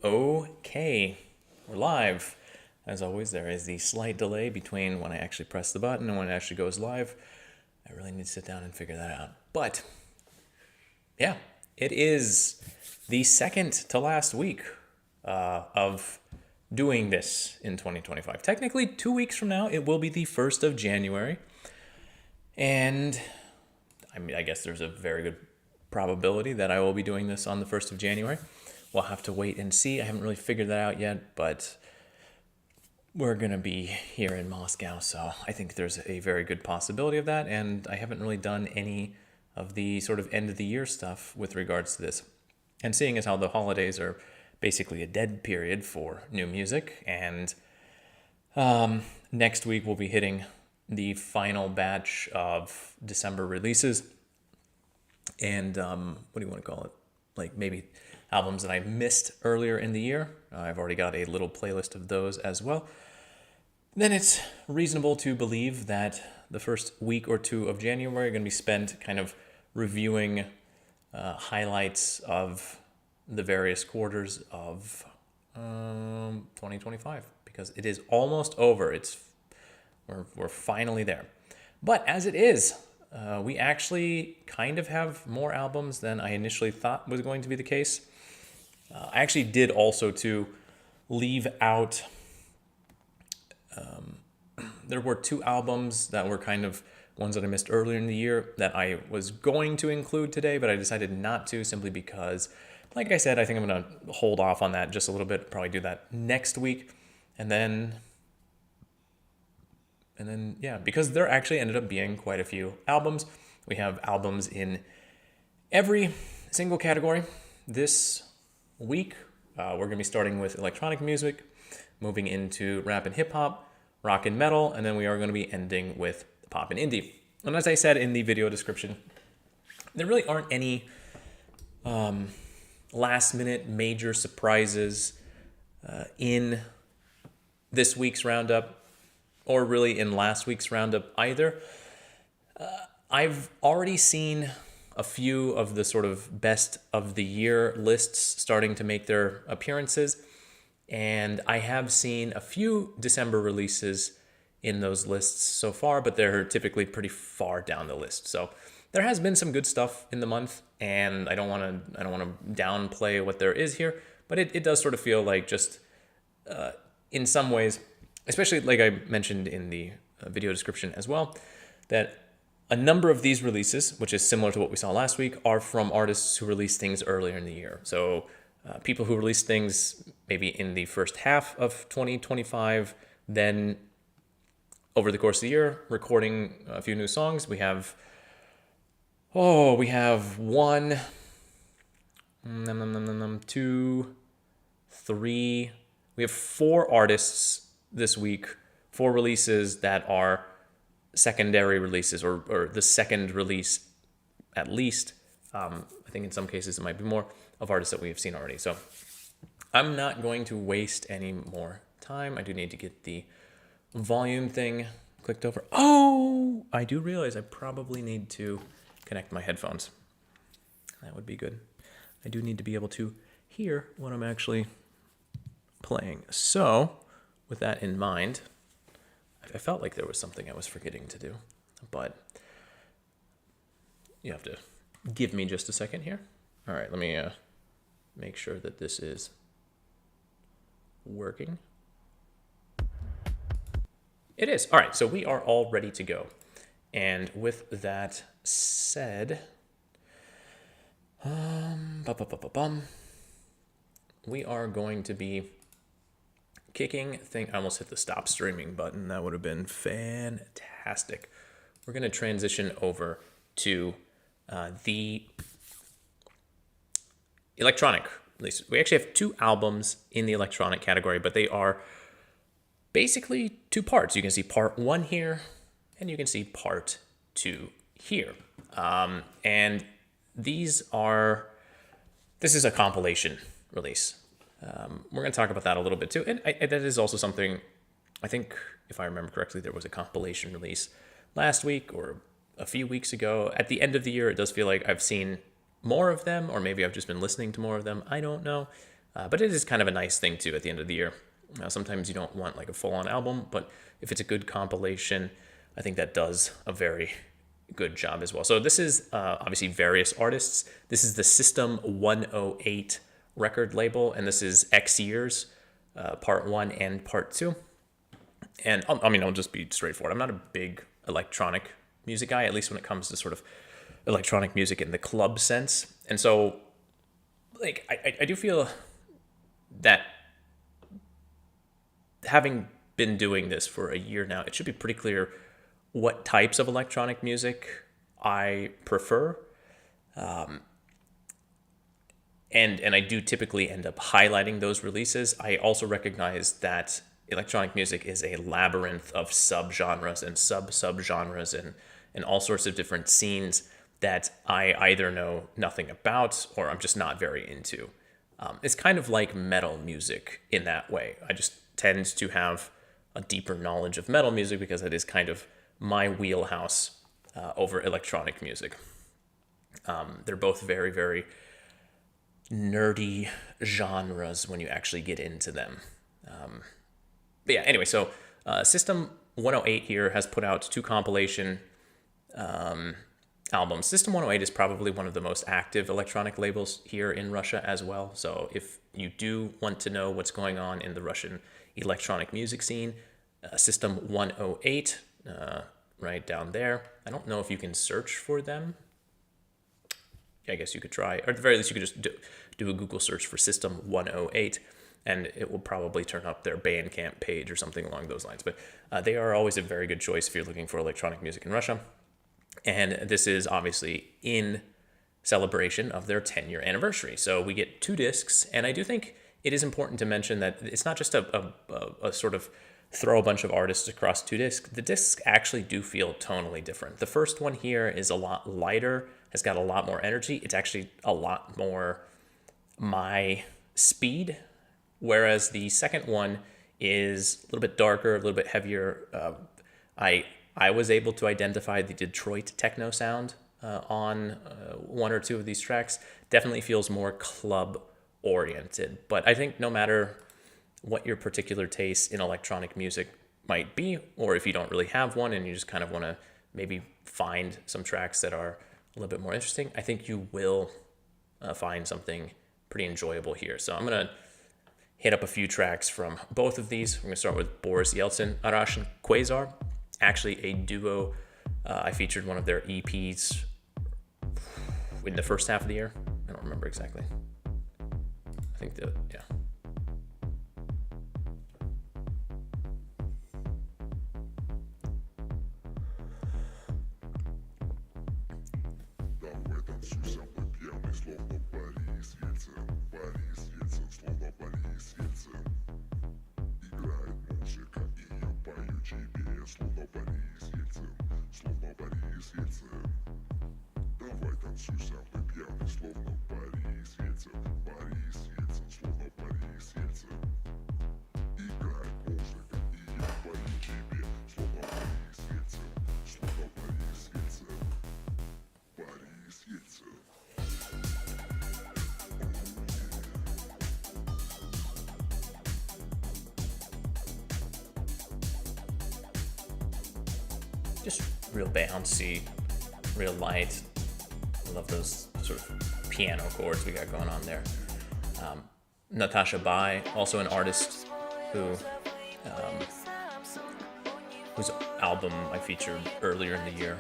Okay, we're live. As always, there is the slight delay between when I actually press the button and when it actually goes live. I really need to sit down and figure that out. But, yeah, it is the second to last week of doing this in 2025. Technically, 2 weeks from now, it will be the 1st of January. And, I guess there's a very good probability that I will be doing this on the 1st of January. We'll have to wait and see. I haven't really figured that out yet, but we're going to be here in Moscow, so I think there's a very good possibility of that, and I haven't really done any of the sort of end of the year stuff with regards to this. And seeing as how the holidays are basically a dead period for new music, and next week we'll be hitting the final batch of December releases, and what do you want to call it? Like maybe albums that I missed earlier in the year. I've already got a little playlist of those as well. Then it's reasonable to believe that the first week or two of January are going to be spent kind of reviewing highlights of the various quarters of 2025, because it is almost over. We're finally there. But as it is, we actually kind of have more albums than I initially thought was going to be the case. I actually did also to leave out, there were 2 albums that were kind of ones that I missed earlier in the year that I was going to include today, but I decided not to, simply because, like I said, I think I'm going to hold off on that just a little bit, probably do that next week. And then, yeah, because there actually ended up being quite a few albums. We have albums in every single category. This week, we're going to be starting with electronic music, moving into rap and hip hop, rock and metal, and then we are going to be ending with pop and indie. And as I said in the video description, there really aren't any last minute major surprises in this week's roundup, or really in last week's roundup either. I've already seen a few of the sort of best of the year lists starting to make their appearances, and I have seen a few December releases in those lists so far, but they're typically pretty far down the list. So there has been some good stuff in the month, and I don't want to downplay what there is here, but it does sort of feel like just in some ways, especially like I mentioned in the video description as well, that a number of these releases, which is similar to what we saw last week, are from artists who released things earlier in the year. So people who released things maybe in the first half of 2025, then over the course of the year, recording a few new songs. We have 2, 3, we have 4 artists this week, 4 releases that are secondary releases, or the second release at least. I think in some cases it might be more, of artists that we have seen already. So I'm not going to waste any more time. I do need to get the volume thing clicked over. Oh, I do realize I probably need to connect my headphones. That would be good. I do need to be able to hear what I'm actually playing. So with that in mind, I felt like there was something I was forgetting to do, but you have to give me just a second here. All right, let me make sure that this is working. It is. All right, so we are all ready to go. And with that said, we are going to be kicking thing. I almost hit the stop streaming button. That would have been fantastic. We're going to transition over to the electronic release. We actually have 2 albums in the electronic category, but they are basically 2 parts. You can see part 1 here, and you can see part 2 here. And this is a compilation release. We're going to talk about that a little bit too. And that is also something, I think, if I remember correctly, there was a compilation release last week or a few weeks ago. At the end of the year, it does feel like I've seen more of them, or maybe I've just been listening to more of them. I don't know. But it is kind of a nice thing too at the end of the year. Sometimes you don't want like a full-on album, but if it's a good compilation, I think that does a very good job as well. So this is obviously various artists. This is the System 108 record label, and this is XYEARS, part 1 and part 2. And I'll just be straightforward. I'm not a big electronic music guy, at least when it comes to sort of electronic music in the club sense. And so, like, I do feel that having been doing this for a year now, it should be pretty clear what types of electronic music I prefer. And I do typically end up highlighting those releases. I also recognize that electronic music is a labyrinth of subgenres and sub-subgenres and all sorts of different scenes that I either know nothing about or I'm just not very into. It's kind of like metal music in that way. I just tend to have a deeper knowledge of metal music because it is kind of my wheelhouse over electronic music. They're both very, very nerdy genres when you actually get into them. But yeah, anyway, so System 108 here has put out 2 compilation albums. System 108 is probably one of the most active electronic labels here in Russia as well. So if you do want to know what's going on in the Russian electronic music scene, System 108, right down there. I don't know if you can search for them. I guess you could try, or at the very least, you could just do a Google search for System 108, and it will probably turn up their Bandcamp page or something along those lines. But they are always a very good choice if you're looking for electronic music in Russia. And this is obviously in celebration of their 10-year anniversary. So we get 2 discs, and I do think it is important to mention that it's not just a sort of throw a bunch of artists across 2 discs. The discs actually do feel tonally different. The first one here is a lot lighter, has got a lot more energy. It's actually a lot more my speed, whereas the second one is a little bit darker, a little bit heavier. I was able to identify the Detroit techno sound on 1 or 2 of these tracks. Definitely feels more club oriented, but I think no matter what your particular taste in electronic music might be, or if you don't really have one and you just kind of want to maybe find some tracks that are a little bit more interesting, I think you will find something pretty enjoyable here. So I'm going to hit up a few tracks from both of these. We're going to start with Boris Yeltsin, Arash and Quasar, actually a duo. I featured one of their EPs in the first half of the year. I don't remember exactly. I think yeah. Just real bouncy, real light. I love those sort of piano chords we got going on there. Natasha Bai, also an artist whose album I featured earlier in the year.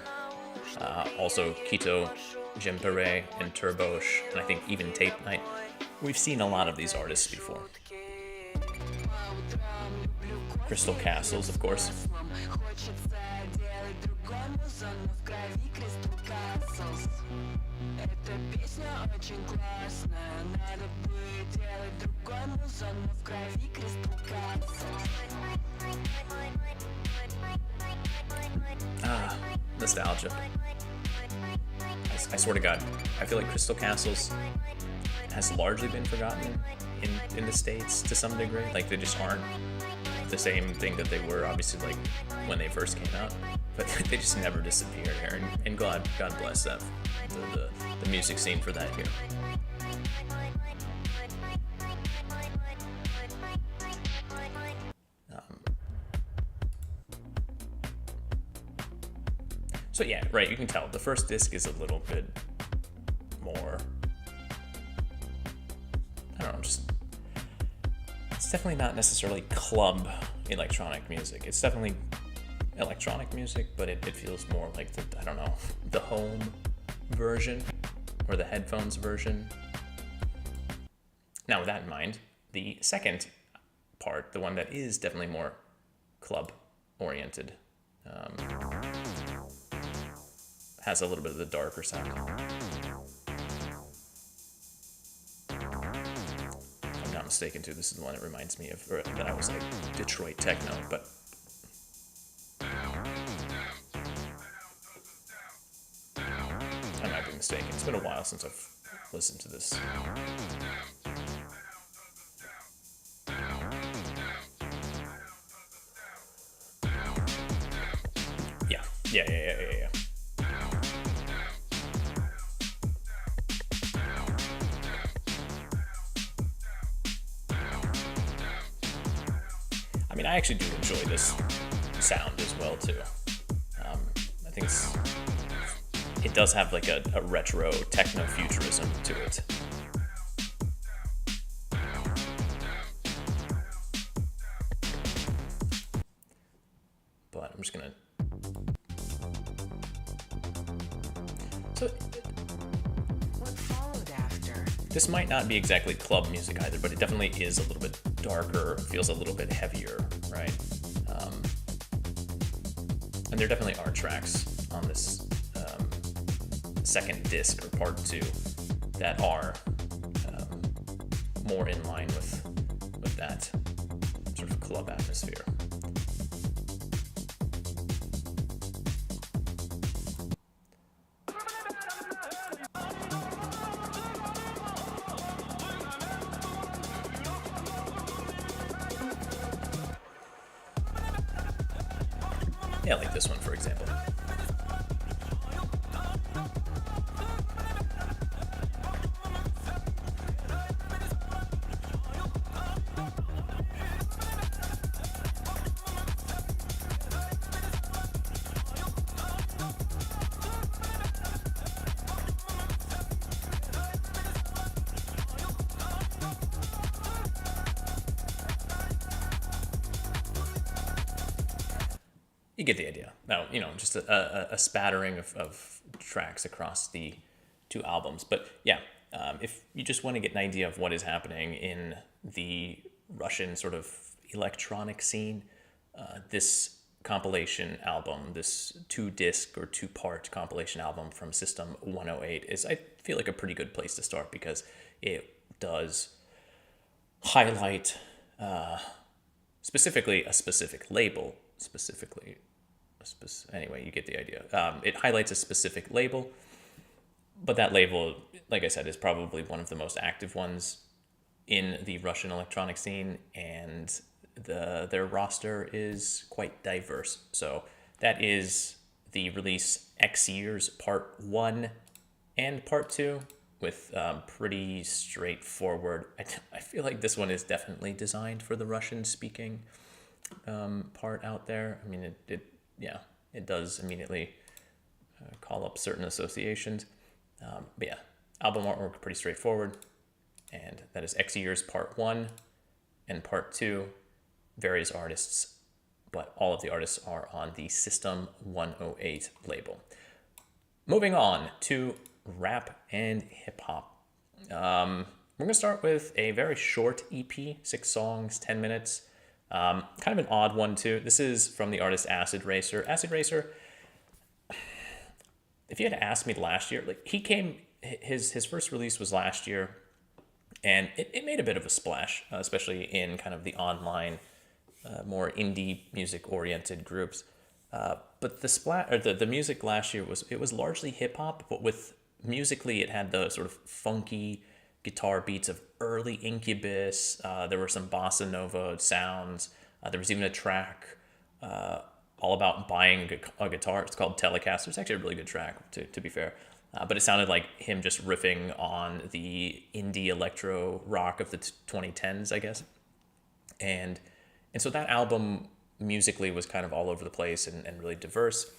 Also Kito Jempere and Turbosh, and I think even Tape Night. We've seen a lot of these artists before. Crystal Castles, of course. Nostalgia. I swear to God, I feel like Crystal Castles has largely been forgotten in the States to some degree. Like, they just aren't the same thing that they were, obviously, like when they first came out, but they just never disappeared here, and God bless that, the music scene for that here. So yeah, right, you can tell the first disc is a little bit more, I don't know, just, it's definitely not necessarily club electronic music. It's definitely electronic music, but it feels more like the, I don't know, the home version or the headphones version. Now with that in mind, the second part, the one that is definitely more club oriented, has a little bit of the darker sound. If I'm not mistaken too, this is the one that reminds me of, or that I was like Detroit techno, but I might be mistaken. It's been a while since I've listened to this. Yeah. I mean, I actually do enjoy this sound as well too. I think it does have like a retro techno futurism to it. But I'm just gonna. So this might not be exactly club music either, but it definitely is a little bit darker, feels a little bit heavier, right? And there definitely are tracks on this second disc or part 2 that are more in line with that sort of club atmosphere. Yeah, like this one, for example. You get the idea. Now, you know, just a spattering of tracks across the 2 albums. But yeah, if you just want to get an idea of what is happening in the Russian sort of electronic scene, this compilation album, this 2-disc or 2-part compilation album from System 108 is, I feel like, a pretty good place to start because it does highlight specifically a specific label, anyway, you get the idea. It highlights a specific label, but that label, like I said, is probably one of the most active ones in the Russian electronic scene, and their roster is quite diverse. So that is the release XYEARS Part 1 and Part 2 with pretty straightforward. I feel like this one is definitely designed for the Russian-speaking part out there. I mean, it does immediately call up certain associations. But yeah, album artwork pretty straightforward, and that is XYEARS Part 1 and Part 2, various artists, but all of the artists are on the System 108 label. Moving on to rap and hip-hop. We're going to start with a very short EP, 6 songs, 10 minutes. Kind of an odd one too. This is from the artist Acid Racer. Acid Racer, if you had asked me last year, like his first release was last year, and it made a bit of a splash, especially in kind of the online, more indie music oriented groups. But the music last year was largely hip hop, but with musically it had the sort of funky guitar beats of early Incubus. There were some bossa nova sounds. There was even a track all about buying a guitar. It's called Telecaster. It's actually a really good track, to be fair. But it sounded like him just riffing on the indie electro rock of the 2010s, I guess. And so that album musically was kind of all over the place and really diverse.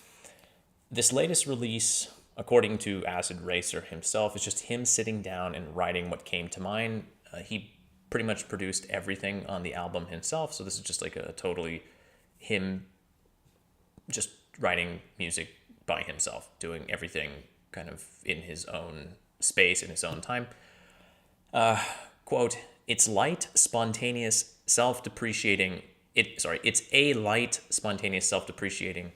This latest release, according to Acid Racer himself, is just him sitting down and writing what came to mind. He pretty much produced everything on the album himself, so this is just like a totally him just writing music by himself, doing everything kind of in his own space, in his own time. Quote, it's light, spontaneous, self-depreciating. It's a light, spontaneous, self-depreciating.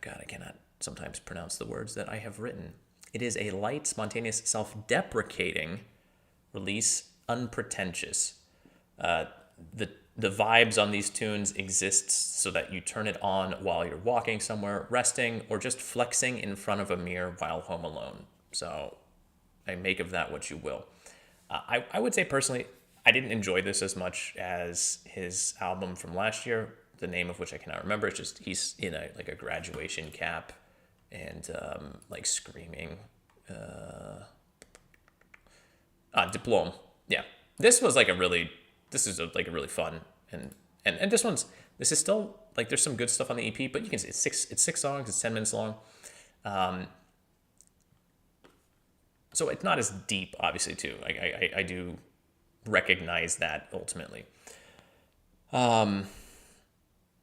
God, I cannot sometimes pronounce the words that I have written. It is a light, spontaneous, self-deprecating release, unpretentious. The vibes on these tunes exists so that you turn it on while you're walking somewhere, resting, or just flexing in front of a mirror while home alone. So I make of that what you will. I would say personally, I didn't enjoy this as much as his album from last year, the name of which I cannot remember. It's just he's in a graduation cap and like screaming. Diplôme. Yeah, this was like a really fun and this is still like there's some good stuff on the EP, but you can see it's six songs, it's 10 minutes long. So it's not as deep, obviously, too. I do recognize that ultimately.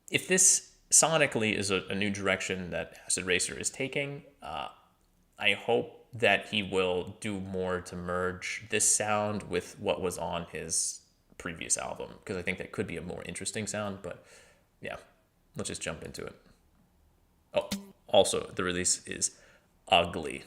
If this sonically is a new direction that Acid Racer is taking, I hope that he will do more to merge this sound with what was on his previous album, because I think that could be a more interesting sound. But yeah, let's just jump into it. Oh, also, the release is Ugly.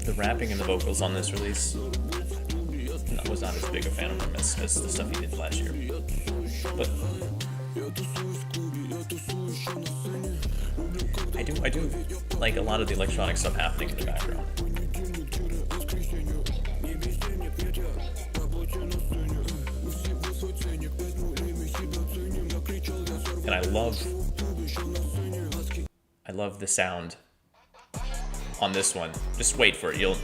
The rapping and the vocals on this release, I was not as big a fan of him as the stuff he did last year. But I do like a lot of the electronic stuff happening in the background. And I love the sound on this one. Just wait for it.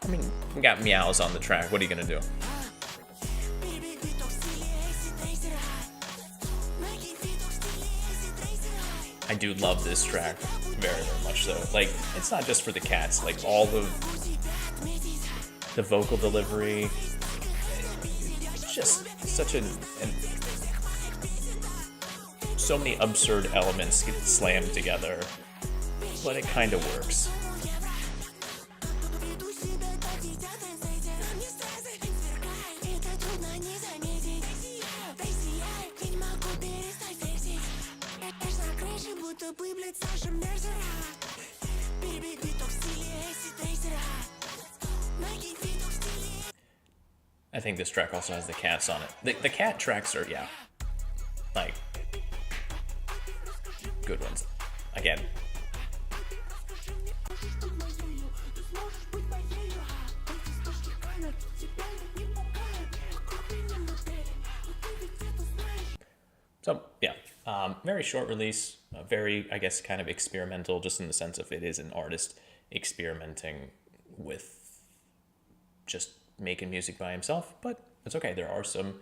I mean, we got meows on the track. What are you gonna do? I do love this track very, very much so. Like, it's not just for the cats. Like, all the vocal delivery, just such so many absurd elements get slammed together, but it kind of works. I think this track also has the cats on it. The cat tracks are, yeah, like, good ones. Again. So, yeah, very short release, very, I guess, kind of experimental, just in the sense of it is an artist experimenting with just making music by himself, but it's okay. There are some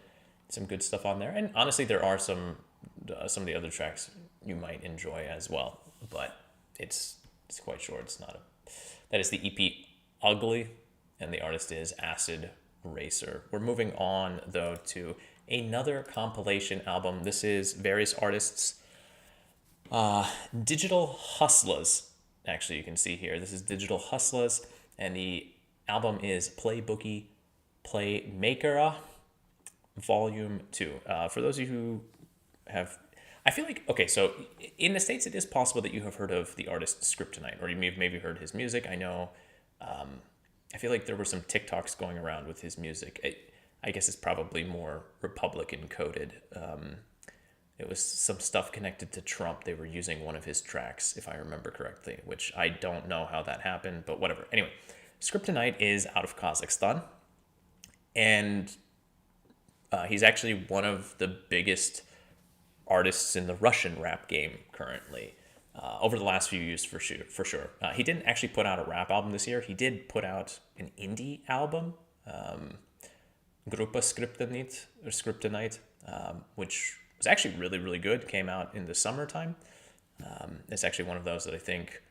good stuff on there, and honestly, there are some of the other tracks you might enjoy as well. But it's quite short. It's not that is the EP Ugly, and the artist is Acid Racer. We're moving on though to another compilation album. This is various artists. Digital Hustlas. Actually, you can see here. This is Digital Hustlas, and the album is PLAYBOOKIE, PLAYMAKERAH, Volume 2. For those of you who have... I feel like... Okay, so in the States, it is possible that you have heard of the artist Scriptonite, or you may have maybe heard his music. I know... I feel like there were some TikToks going around with his music. I guess it's probably more Republican coded. It was some stuff connected to Trump. They were using one of his tracks, if I remember correctly, which I don't know how that happened, but whatever. Anyway, Scriptonite is out of Kazakhstan, and he's actually one of the biggest artists in the Russian rap game currently, over the last few years for sure. He didn't actually put out a rap album this year. He did put out an indie album, Группа Scriptonite, which was actually really, really good. Came out in the summertime. It's actually one of those that I think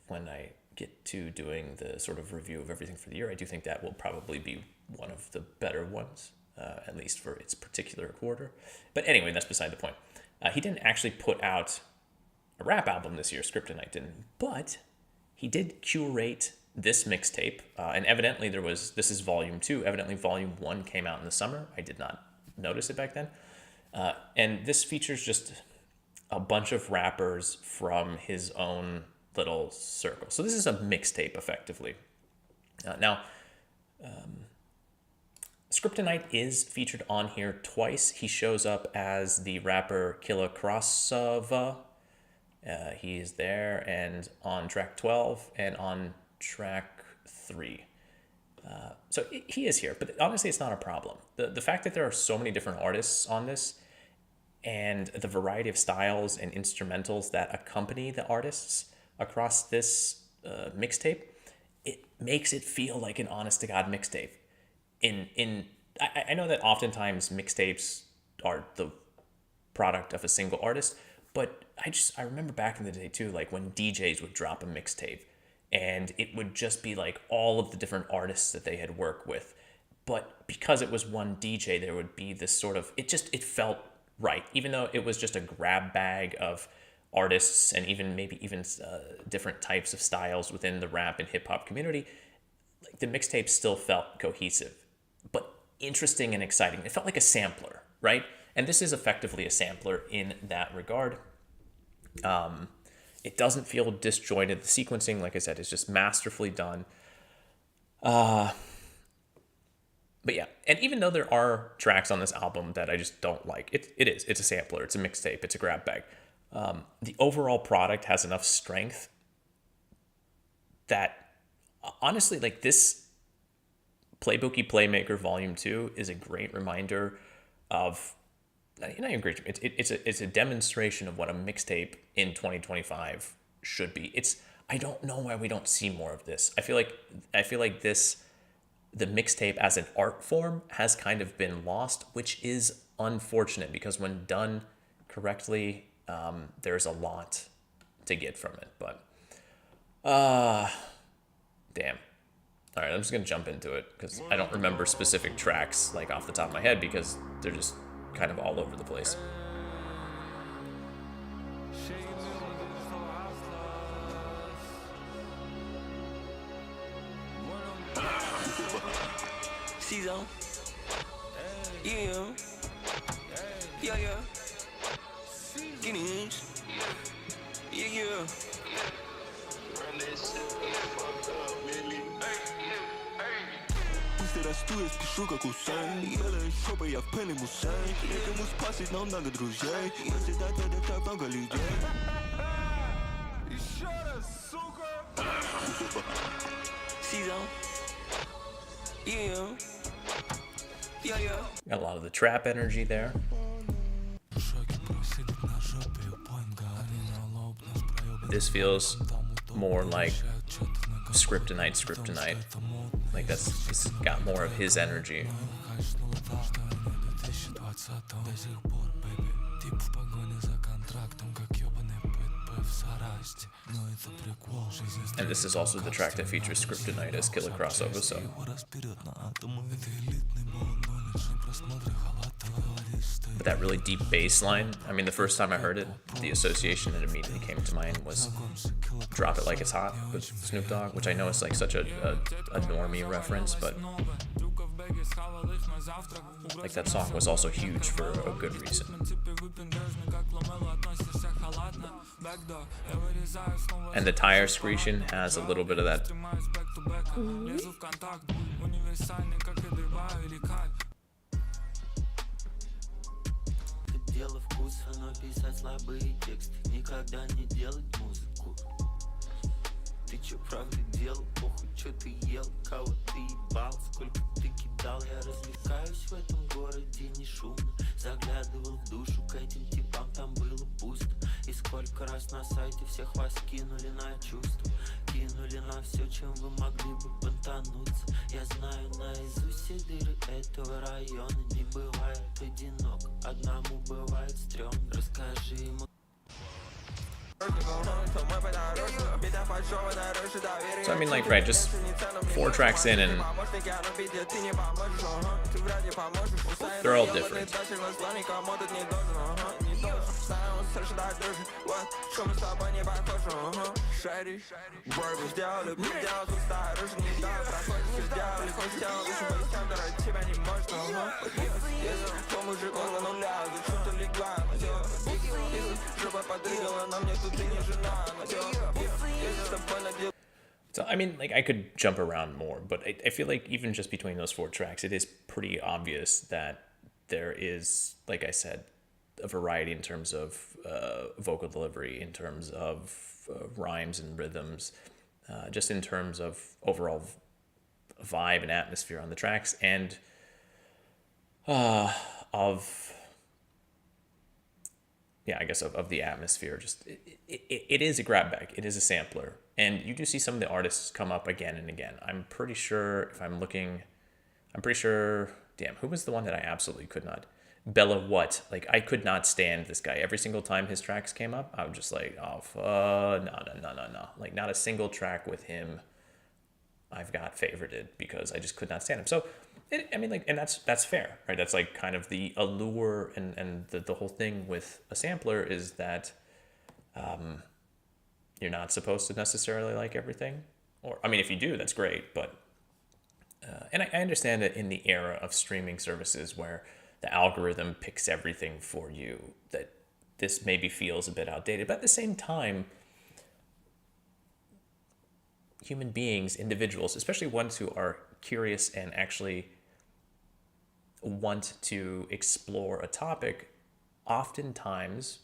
when I get to doing the sort of review of everything for the year, I do think that will probably be one of the better ones, at least for its particular quarter. But anyway, that's beside the point. He didn't actually put out a rap album this year, Scriptonite didn't, but he did curate this mixtape, and evidently this is volume 2, evidently volume 1 came out in the summer. I did not notice it back then. And this features just a bunch of rappers from his own little circle. So this is a mixtape, effectively. Now, Scriptonite is featured on here twice. He shows up as the rapper Killa Krasova. He is there, and on track 12 and on track 3. So he is here, but honestly, it's not a problem. The fact that there are so many different artists on this and the variety of styles and instrumentals that accompany the artists across this mixtape, it makes it feel like an honest-to-God mixtape. I know that oftentimes mixtapes are the product of a single artist, but I remember back in the day too, like when DJs would drop a mixtape, and it would just be like all of the different artists that they had worked with. But because it was one DJ, there would be this sort of, it felt right. Even though it was just a grab bag of artists and maybe even different types of styles within the rap and hip hop community, like the mixtape still felt cohesive, but interesting and exciting. It felt like a sampler, right? And this is effectively a sampler in that regard. It doesn't feel disjointed. The sequencing, like I said, is just masterfully done. But yeah, and even though there are tracks on this album that I just don't like, it's a sampler, it's a mixtape, it's a grab bag. The overall product has enough strength that, honestly, like this PLAYBOOKIE Playmaker Volume 2 is a great reminder of, not even great, it's a demonstration of what a mixtape in 2025 should be. I don't know why we don't see more of this. I feel like the mixtape as an art form has kind of been lost, which is unfortunate because when done correctly, there's a lot to get from it. But damn. All right, I'm just gonna jump into it because I don't remember specific tracks like off the top of my head because they're just kind of all over the place. Season. Yeah. Yeah, yeah. Guineas. Yeah, yeah. Расту, спешу, как Усейн. Белая шопа, я в пене мусей. Некому спасить, но много друзей. Я всегда так, так много людей. Еще раз, сука! Season. Yeah. Yeah, yeah. Got a lot of the trap energy there. This feels more like Scriptonite. Like it's got more of his energy. And this is also the track that features Scriptonite as Killa Krasova, so. But that really deep bass line, I mean, the first time I heard it, the association that immediately came to mind was Drop It Like It's Hot with Snoop Dogg, which I know is like such a normie reference, but like that song was also huge for a good reason. And the tire screeching has a little bit of that. дело вкуса, но писать слабые тексты, никогда не делать музыку. Ты чё правда делал, похуй, чё ты ел, кого ты ебал, сколько ты кидал. Я развлекаюсь в этом городе не шумно, заглядывал в душу к этим типам, там было пусто. И сколько раз на сайте всех вас кинули на чувства, кинули на все, чем вы могли бы понтануться. Я знаю наизусть все дыры этого района, не бывает одинок, одному бывает стрёмно. Расскажи ему. So I mean, like, right, just 4 tracks in and they're all different. So, I mean, like, I could jump around more, but I feel like even just between those 4 tracks, it is pretty obvious that there is, like I said, a variety in terms of vocal delivery, in terms of rhymes and rhythms, just in terms of overall vibe and atmosphere on the tracks, and of the atmosphere. Just it is a grab bag. It is a sampler, and you do see some of the artists come up again and again. I'm pretty sure damn, who was the one that I absolutely could not? Bella What? Like, I could not stand this guy. Every single time his tracks came up, I was just like, oh, no. Like, not a single track with him I've got favorited because I just could not stand him. So, and that's fair, right? That's like kind of the allure and the whole thing with a sampler is that you're not supposed to necessarily like everything. Or, I mean, if you do, that's great. But, and I understand that in the era of streaming services where the algorithm picks everything for you, that this maybe feels a bit outdated. But at the same time, human beings, individuals, especially ones who are curious and actually want to explore a topic, oftentimes,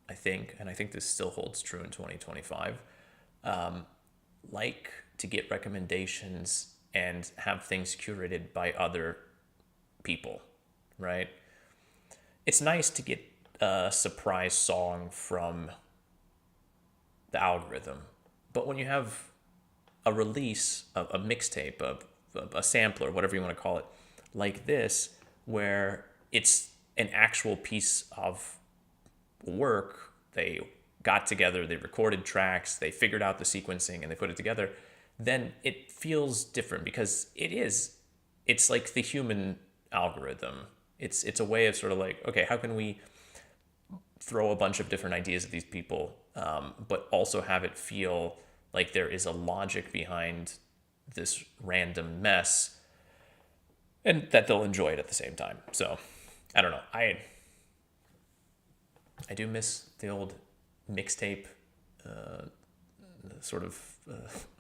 I think this still holds true in 2025, like to get recommendations and have things curated by other people, right? It's nice to get a surprise song from the algorithm, but when you have a release, a mixtape, a sampler, whatever you want to call it, like this, where it's an actual piece of work, they got together, they recorded tracks, they figured out the sequencing, and they put it together, then it feels different because it's like the human algorithm. It's a way of sort of like, okay, how can we throw a bunch of different ideas at these people, but also have it feel like there is a logic behind this random mess and that they'll enjoy it at the same time. So, I don't know. I do miss the old mixtape, sort of,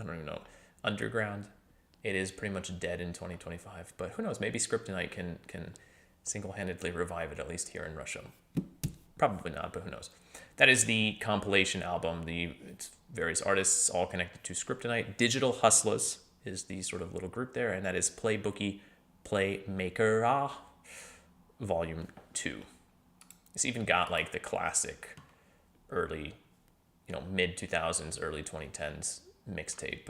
I don't even know, underground. It is pretty much dead in 2025, but who knows? Maybe Scriptonite can single-handedly revive it, at least here in Russia. Probably not, but who knows? That is the compilation album. It's various artists all connected to Scriptonite. Digital Hustlas is the sort of little group there, and that is PLAYBOOKIE, PLAYMAKERAH, Volume 2. It's even got like the classic early, mid-2000s, early 2010s mixtape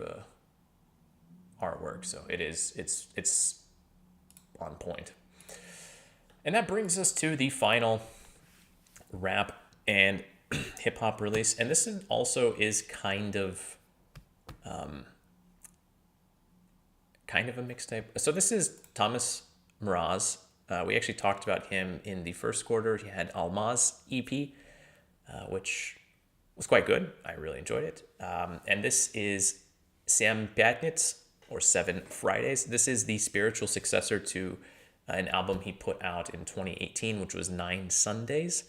artwork. So it's on point. And that brings us to the final rap and hip hop release, and this also is kind of a mixtape. So this is Thomas Mraz. We actually talked about him in the first quarter. He had Almaz EP, which was quite good. I really enjoyed it. And this is Seven Pятниц, or 7 Fridays. This is the spiritual successor to an album he put out in 2018, which was 9 Sundays.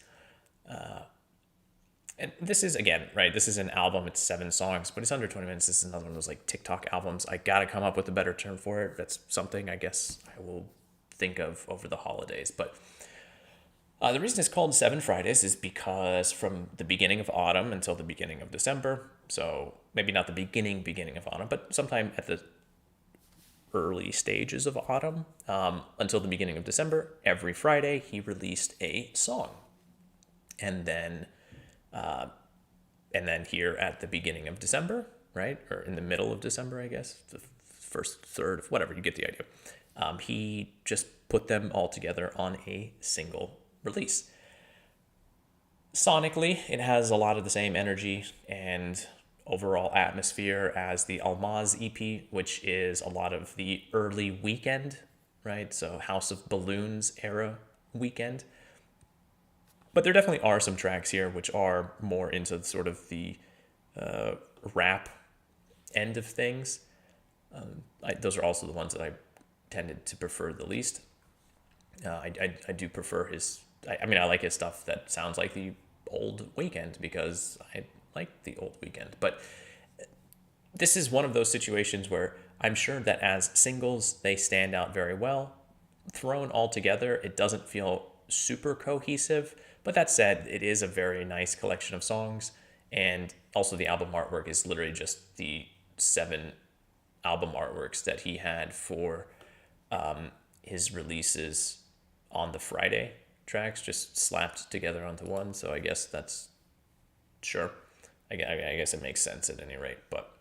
And this is, again, right, this is an album, it's 7 songs, but it's under 20 minutes. This is another one of those like TikTok albums. I gotta come up with a better term for it. That's something I guess I will think of over the holidays. But The reason it's called 7 Fridays is because from the beginning of autumn until the beginning of December, so maybe not the beginning of autumn, but sometime at the early stages of autumn, until the beginning of December, every Friday he released a song. And then here at the beginning of December, right, or in the middle of December, I guess, the first third, whatever, you get the idea. He just put them all together on a single release. Sonically, it has a lot of the same energy and overall atmosphere as the Almaz EP, which is a lot of the early Weekend, right? So House of Balloons era Weekend. But there definitely are some tracks here which are more into sort of the rap end of things. Those are also the ones that I tended to prefer the least. I do prefer his... I mean, I like his stuff that sounds like the old Weekend because I like the old Weekend. But this is one of those situations where I'm sure that as singles, they stand out very well. Thrown all together, it doesn't feel super cohesive. But that said, it is a very nice collection of songs. And also the album artwork is literally just the 7 album artworks that he had for his releases on the Friday tracks, just slapped together onto one. So I guess that's, sure, I guess it makes sense at any rate. But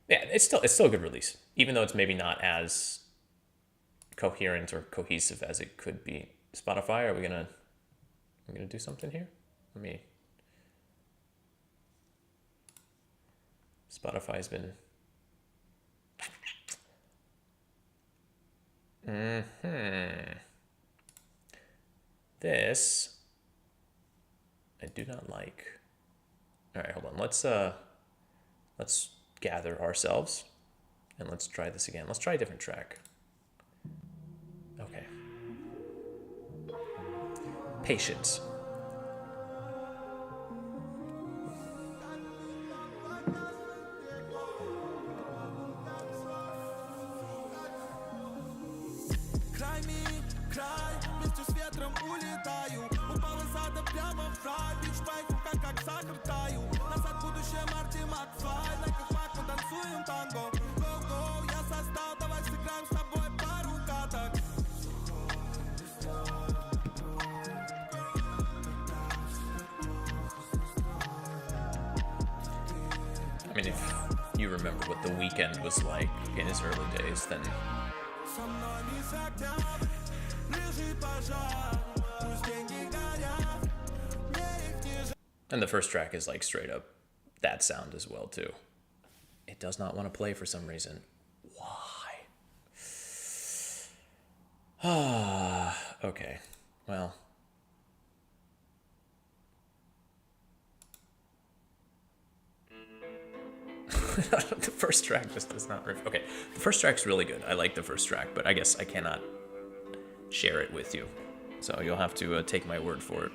yeah, it's still a good release, even though it's maybe not as coherent or cohesive as it could be. Spotify, are we gonna do something here? Spotify's been This I do not like. All right, hold on. Let's gather ourselves and let's try this again. Let's try a different track. Okay. Patience. I mean, if you remember what the Weekend was like in his early days, then and the first track is like straight up that sound as well too. It does not want to play for some reason. Why? Okay. Well. The first track just does not riff. Okay, the first track's really good. I like the first track, but I guess I cannot share it with you. So you'll have to take my word for it.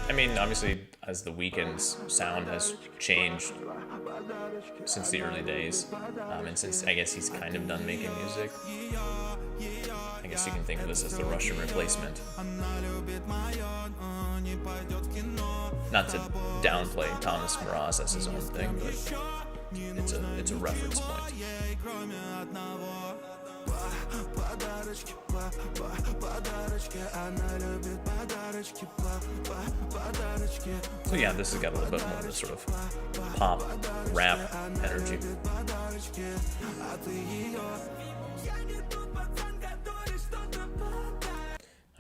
I mean, obviously, as the Weeknd's sound has changed since the early days, and since I guess he's kind of done making music, I guess you can think of this as the Russian replacement. Not to downplay Thomas Mraz as his own thing, but it's a reference point. подарочки, подарочки. Она любит подарочки, подарочки. So yeah, this has got a little bit more of this sort of pop, rap energy.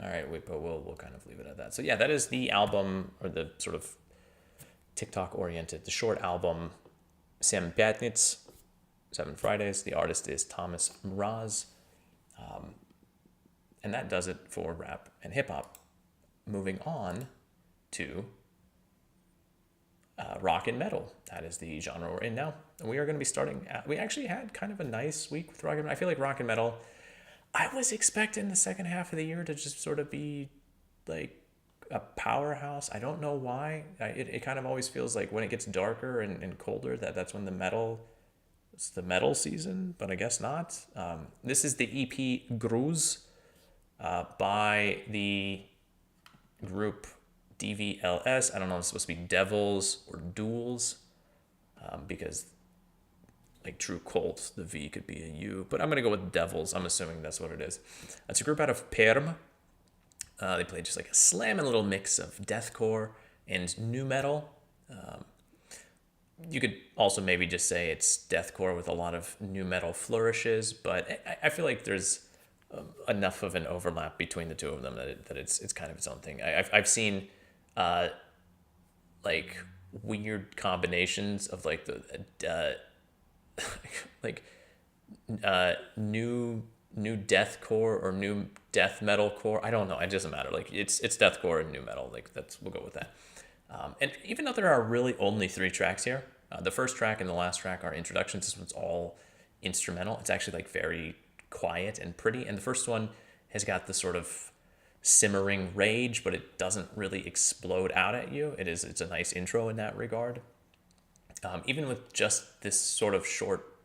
All right, but we'll kind of leave it at that. So yeah, that is the album, or the sort of TikTok-oriented, the short album, 7 pятниц, 7 Fridays. The artist is Thomas Mraz. And that does it for rap and hip-hop. Moving on to rock and metal. That is the genre we're in now. And we are going to be starting we actually had kind of a nice week with rock and metal. I feel like rock and metal, I was expecting the second half of the year to just sort of be like a powerhouse. I don't know why. It kind of always feels like when it gets darker and colder, that's when it's the metal season, but I guess not. This is the EP Груз by the group DVLS. I don't know if it's supposed to be devils or duels, because like true cult, the V could be a U, but I'm going to go with devils. I'm assuming that's what it is. It's a group out of Perm. They play just like a slamming little mix of deathcore and nu metal. You could also maybe just say it's deathcore with a lot of nu metal flourishes, but I feel like there's enough of an overlap between the two of them that it's kind of its own thing. I've seen like weird combinations of like the like new deathcore or new death metal core. I don't know. It doesn't matter. Like it's deathcore and nu metal. Like we'll go with that. And even though there are really only 3 tracks here, the first track and the last track are introductions. This one's all instrumental. It's actually like very quiet and pretty. And the first one has got the sort of simmering rage, but it doesn't really explode out at you. It's a nice intro in that regard. Even with just this sort of short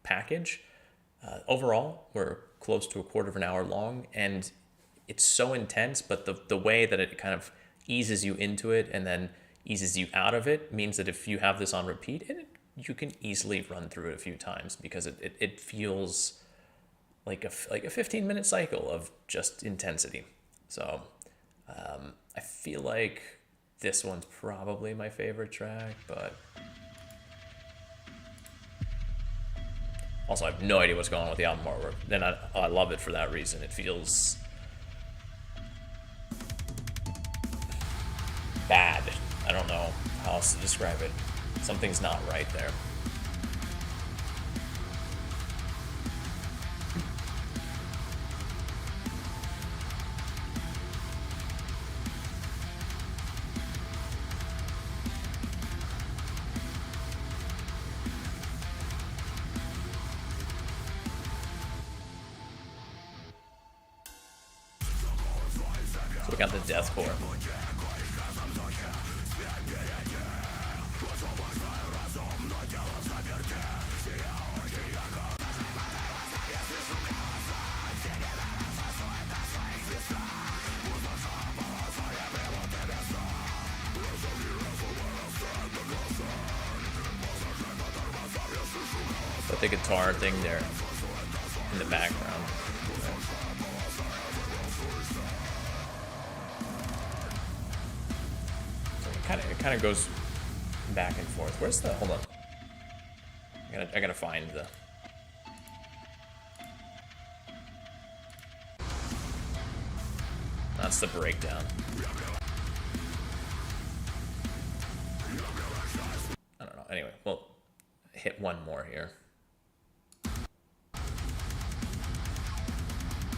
package, overall, we're close to a quarter of an hour long, and it's so intense, but the way that it kind of eases you into it and then eases you out of it means that if you have this on repeat, you can easily run through it a few times, because it feels like a 15-minute cycle of just intensity. So I feel like this one's probably my favorite track, but also I have no idea what's going on with the album artwork. And I love it for that reason. It feels bad. I don't know how else to describe it. Something's not right there. So we got the deathcore. But the guitar thing there in the background. It kind of goes back and forth. Where's the? Hold on. I gotta find the. That's the breakdown. I don't know. Anyway, we'll hit one more here.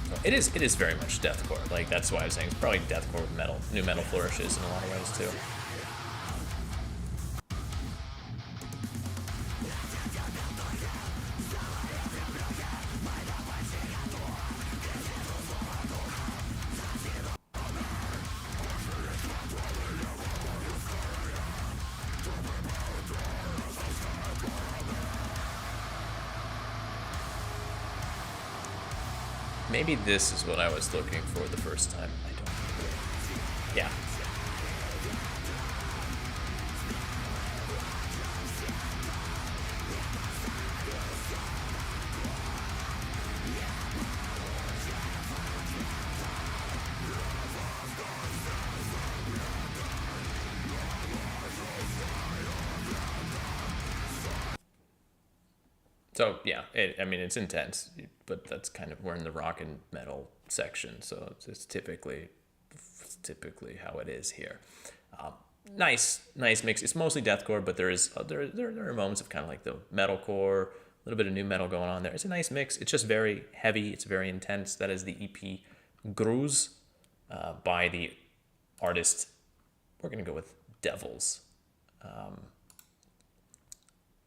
So it is very much deathcore. Like that's why I was saying it's probably deathcore with metal, nu metal flourishes in a lot of ways too. Maybe this is what I was looking for the first time. I don't know. Yeah. So yeah, I mean, it's intense, but that's kind of, we're in the rock and metal section, so it's typically how it is here. Nice mix. It's mostly deathcore, but there are moments of kind of like the metalcore, a little bit of new metal going on there. It's a nice mix. It's just very heavy. It's very intense. That is the EP Груз by the artist. We're gonna go with Devils.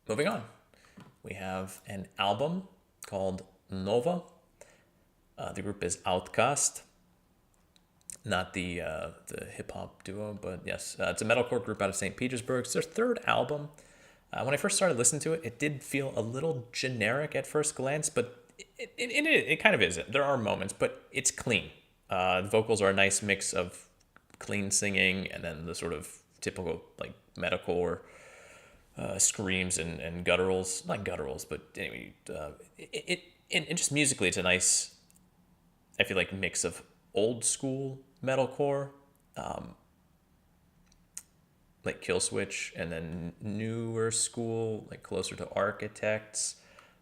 Moving on, we have an album called Nova. The group is Ауткаст. Not the hip-hop duo, but yes, it's a metalcore group out of St. Petersburg. It's their third album. When I first started listening to it, it did feel a little generic at first glance, but it kind of isn't. There are moments, but it's clean. The vocals are a nice mix of clean singing and then the sort of typical like metalcore screams and gutturals. Not gutturals, but anyway, it just musically, it's a nice, I feel like, mix of old school metalcore, like Killswitch, and then newer school, like closer to Architects.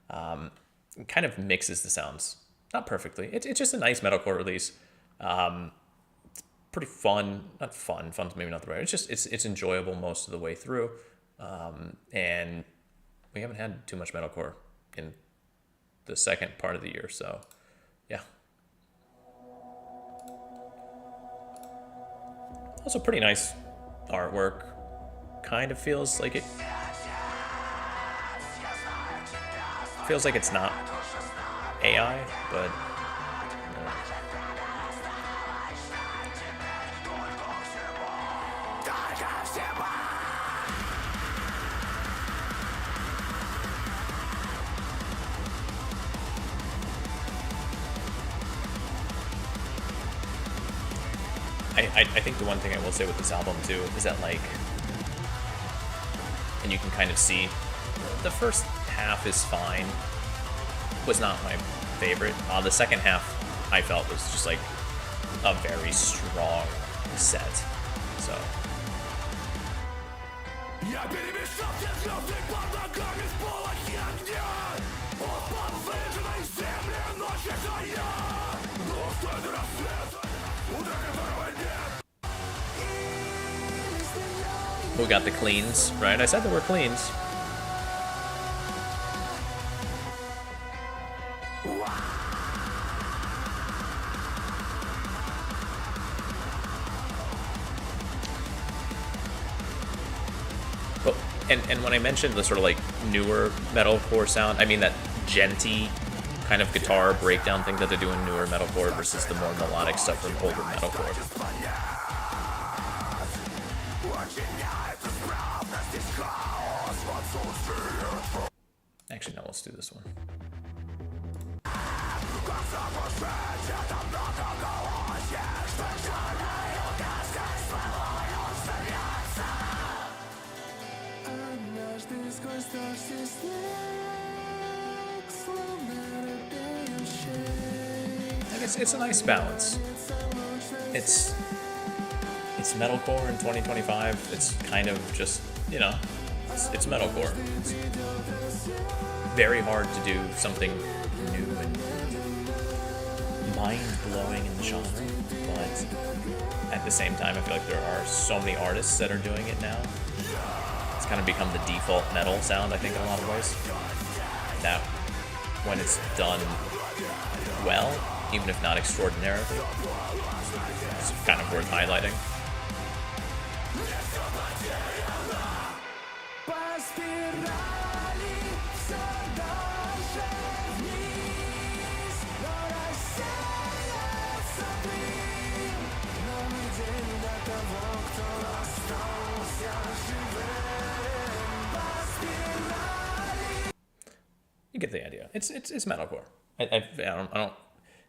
Kind of mixes the sounds, not perfectly. It's just a nice metalcore release. It's pretty fun. Not fun. Fun's maybe not the right. It's enjoyable most of the way through. And we haven't had too much metalcore in the second part of the year, so yeah. Also pretty nice artwork. Kind of feels like it's not AI, but I think the one thing I will say with this album too is that, like, and you can kind of see the first half is fine, was not my favorite. The second half I felt was just like a very strong set. So we got the cleans, right? I said there were cleans. But, and when I mentioned the sort of like newer metalcore sound, I mean that djenty kind of guitar breakdown thing that they do in newer metalcore versus the more melodic stuff from older metalcore. Actually, no, let's do this one. I guess it's a nice balance. It's metalcore in 2025. It's kind of just, you know, it's metalcore. It's very hard to do something new and mind-blowing in the genre, but at the same time, I feel like there are so many artists that are doing it now. It's kind of become the default metal sound, I think, in a lot of ways. That when it's done well, even if not extraordinarily, it's kind of worth highlighting. You get the idea. It's metalcore. I don't.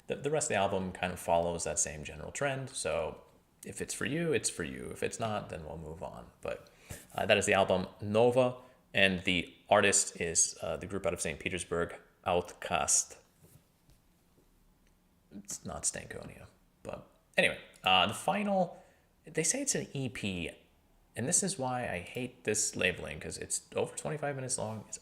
The rest of the album kind of follows that same general trend. So if it's for you, it's for you. If it's not, then we'll move on. But that is the album Nova, and the artist is the group out of St. Petersburg, Ауткаст. It's not Stankonia, but anyway, the final. They say it's an EP, and this is why I hate this labeling, because it's over 25 minutes long. It's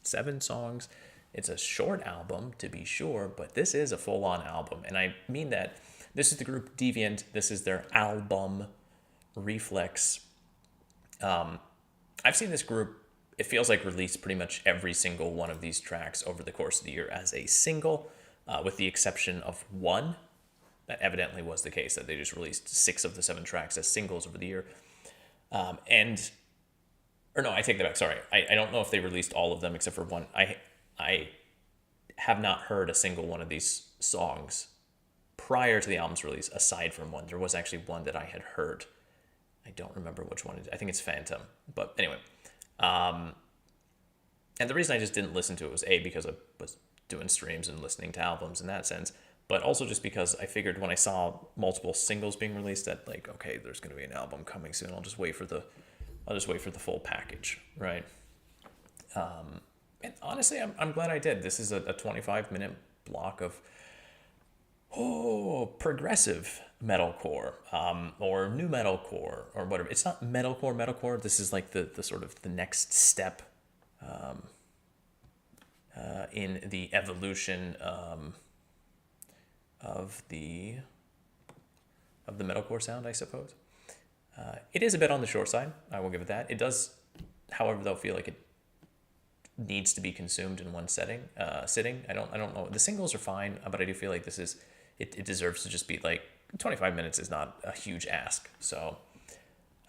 7 songs. It's a short album, to be sure, but this is a full-on album. And I mean that this is the group Deviant. This is their album, Reflex. I've seen this group, it feels like, release pretty much every single one of these tracks over the course of the year as a single, with the exception of one. That evidently was the case, that they just released 6 of the 7 tracks as singles over the year. Or no, I take that back. Sorry. I don't know if they released all of them except for one. I have not heard a single one of these songs prior to the album's release, aside from one. There was actually one that I had heard. I don't remember which one. I think it's Phantom. But anyway. And the reason I just didn't listen to it was A, because I was doing streams and listening to albums in that sense, but also just because I figured when I saw multiple singles being released that, like, okay, there's going to be an album coming soon. I'll just wait for the full package, right? And honestly, I'm glad I did. This is a 25-minute block of progressive metalcore, or new metalcore, or whatever. It's not metalcore. This is like the sort of the next step in the evolution of the metalcore sound, I suppose. It is a bit on the short side. I will give it that. It does, however, though, feel like it needs to be consumed in one sitting. I don't know. The singles are fine, but I do feel like this is it deserves to just be like 25 minutes is not a huge ask. So,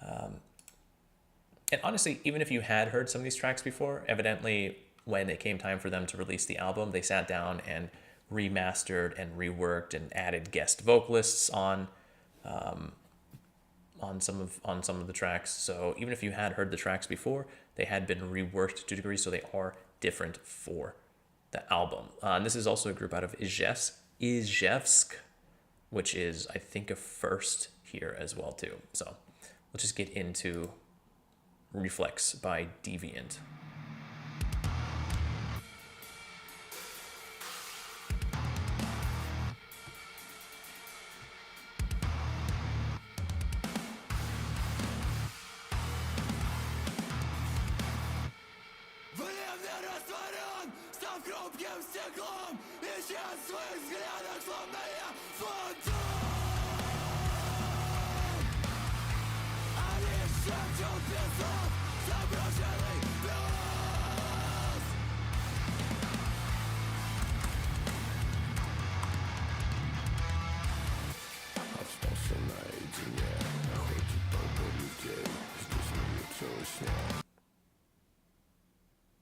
and honestly, even if you had heard some of these tracks before, evidently when it came time for them to release the album, they sat down and remastered and reworked and added guest vocalists on some of the tracks. So even if you had heard the tracks before, they had been reworked to a degree, so they are different for the album. And this is also a group out of Izhevsk, which is, I think, a first here as well too. So let's just get into Reflex by Deviant.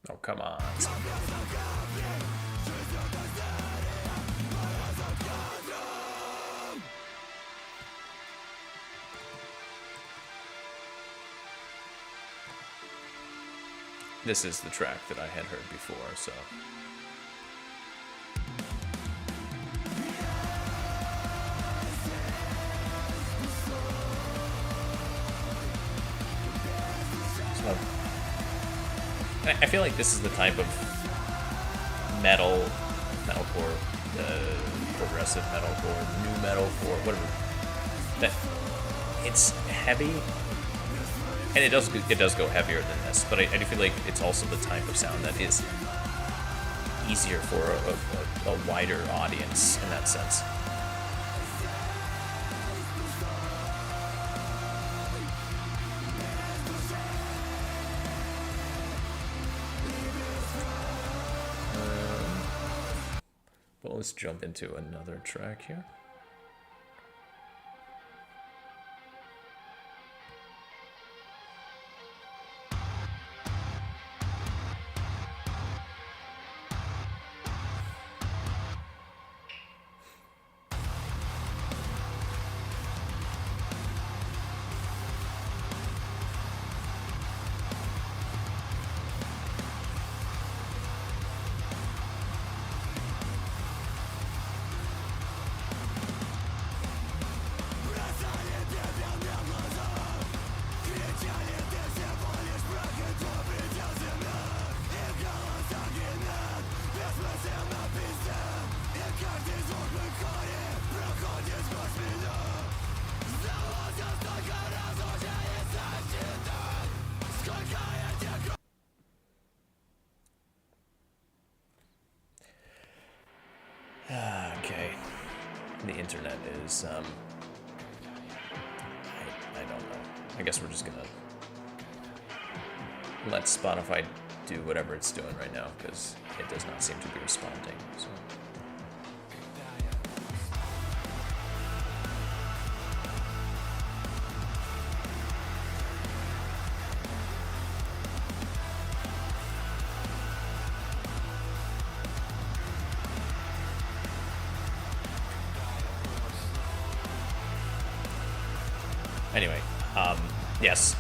Oh, come on. This is the track that I had heard before, so. I feel like this is the type of metalcore, progressive metalcore, new metalcore, whatever. That it's heavy, and it does go heavier than this. But I do feel like it's also the type of sound that is easier for a wider audience in that sense. Let's jump into another track here. Okay. The internet is, I don't know. I guess we're just gonna let Spotify do whatever it's doing right now, because it does not seem to be responding, so. Anyway, yes,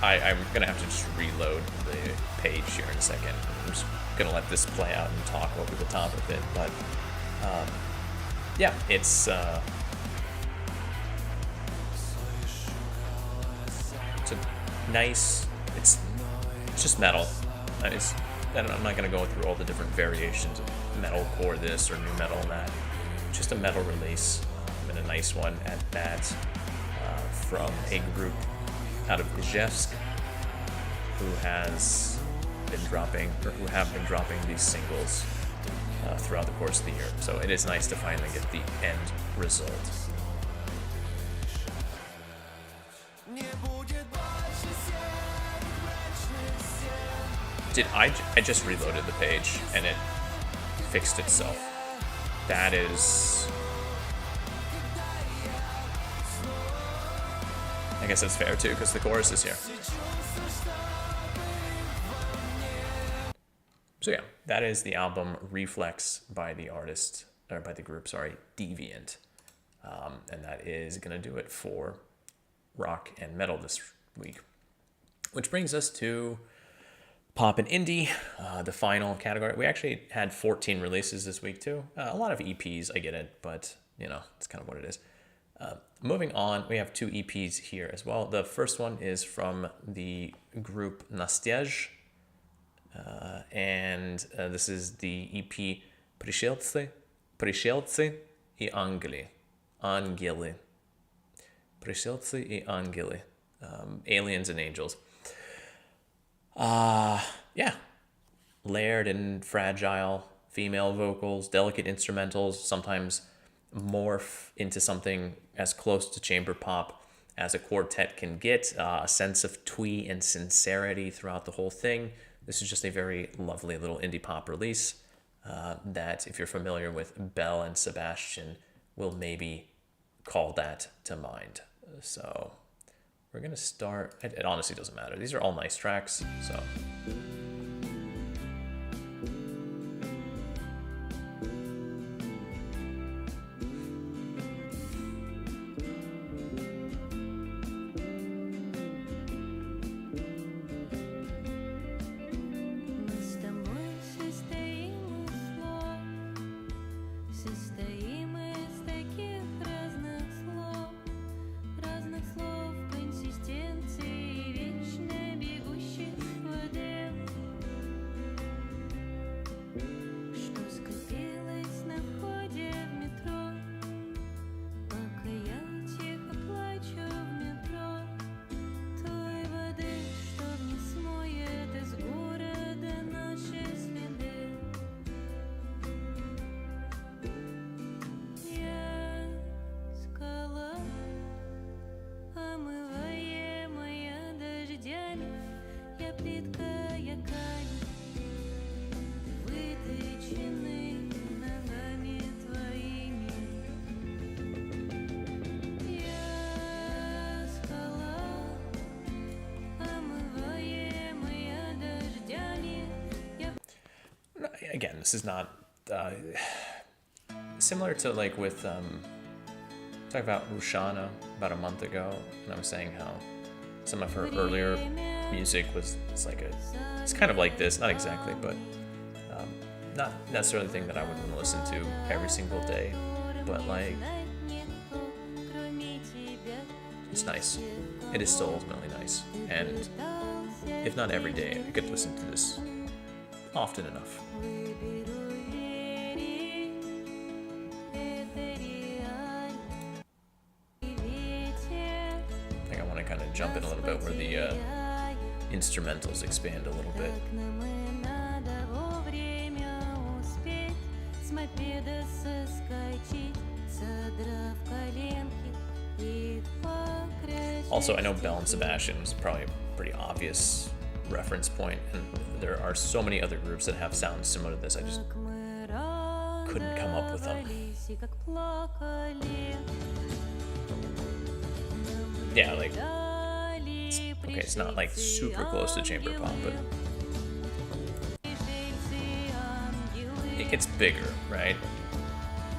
I'm gonna have to just reload the page here in a second. I'm just gonna let this play out and talk over the top of it, but yeah, it's a nice, it's just metal. I'm not gonna go through all the different variations of metalcore this or new metal that. Just a metal release, and a nice one at that. From a group out of Ijevsk who has been dropping, or who have been dropping these singles throughout the course of the year. So it is nice to finally get the end result. I just reloaded the page and it fixed itself. That is... I guess it's fair too, because the chorus is here. So yeah, that is the album Reflex by the artist, or by the group, sorry, Deviant. And that is going to do it for rock and metal this week. Which brings us to pop and indie, the final category. We actually had 14 releases this week too. A lot of EPs, I get it, but you know, it's kind of what it is. Moving on, we have 2 EPs here as well. The first one is from the group Настежь, and this is the EP Prишельцы и ангелы. Пришельцы и ангелы. Aliens and angels. Yeah. Layered and fragile female vocals, delicate instrumentals, sometimes morph into something as close to chamber pop as a quartet can get, a sense of twee and sincerity throughout the whole thing. This is just a very lovely little indie pop release that, if you're familiar with Belle and Sebastian, will maybe call that to mind. So we're gonna start, it honestly doesn't matter. These are all nice tracks, so. Again, this is not similar to like with talking about Rushana about a month ago, and I was saying how some of her earlier music was it's kind of like this, not exactly, but not necessarily the thing that I would want to listen to every single day, but like it's nice. It is still ultimately nice, and if not every day, I could listen to this often enough. I think I want to kind of jump in a little bit where the instrumentals expand a little bit. с мопеда соскочить, содрав коленки и покрасить. Also, I know Belle and Sebastian was probably a pretty obvious reference point, and there are so many other groups that have sounds similar to this. I just couldn't come up with them. Yeah, like, it's not like super close to chamber pop, but it gets bigger, right?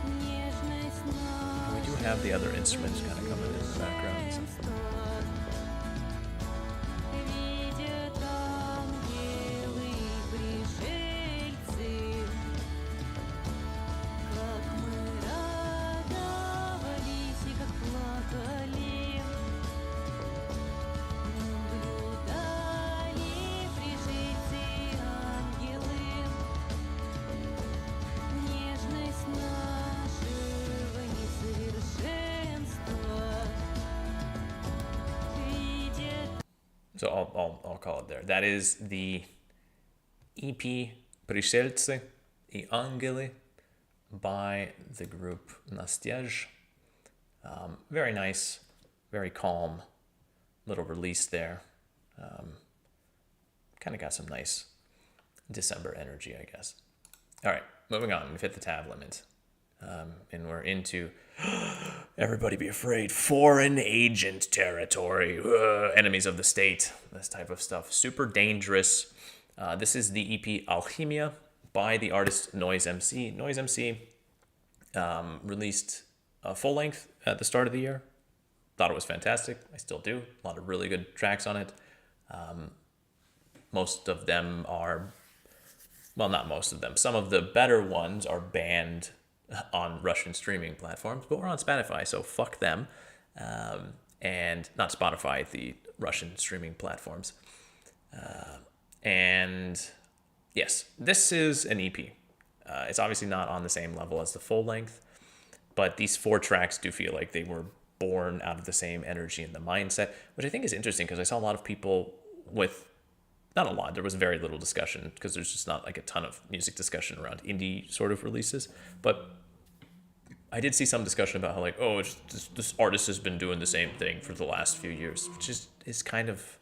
And we do have the other instruments kind of coming in the background. So. So I'll call it there. That is the EP Prишельцы и ангелы by the group Настежь. Very nice, very calm little release there. Kind of got some nice December energy, I guess. All right, moving on. We've hit the tab limit. And we're into, everybody be afraid, foreign agent territory, enemies of the state, this type of stuff. Super dangerous. This is the EP Alchimia by the artist Noize MC. Noize MC released a full length at the start of the year. Thought it was fantastic. I still do. A lot of really good tracks on it. Most of them are, well, not most of them. Some of the better ones are banned on Russian streaming platforms, but we're on Spotify, so fuck them. And not Spotify, the Russian streaming platforms. And yes, this is an EP. It's obviously not on the same level as the full length, but these 4 tracks do feel like they were born out of the same energy and the mindset, which I think is interesting because I saw a lot of people with, not a lot, there was very little discussion because there's just not like a ton of music discussion around indie sort of releases, but I did see some discussion about how like, oh, this artist has been doing the same thing for the last few years, which is kind of,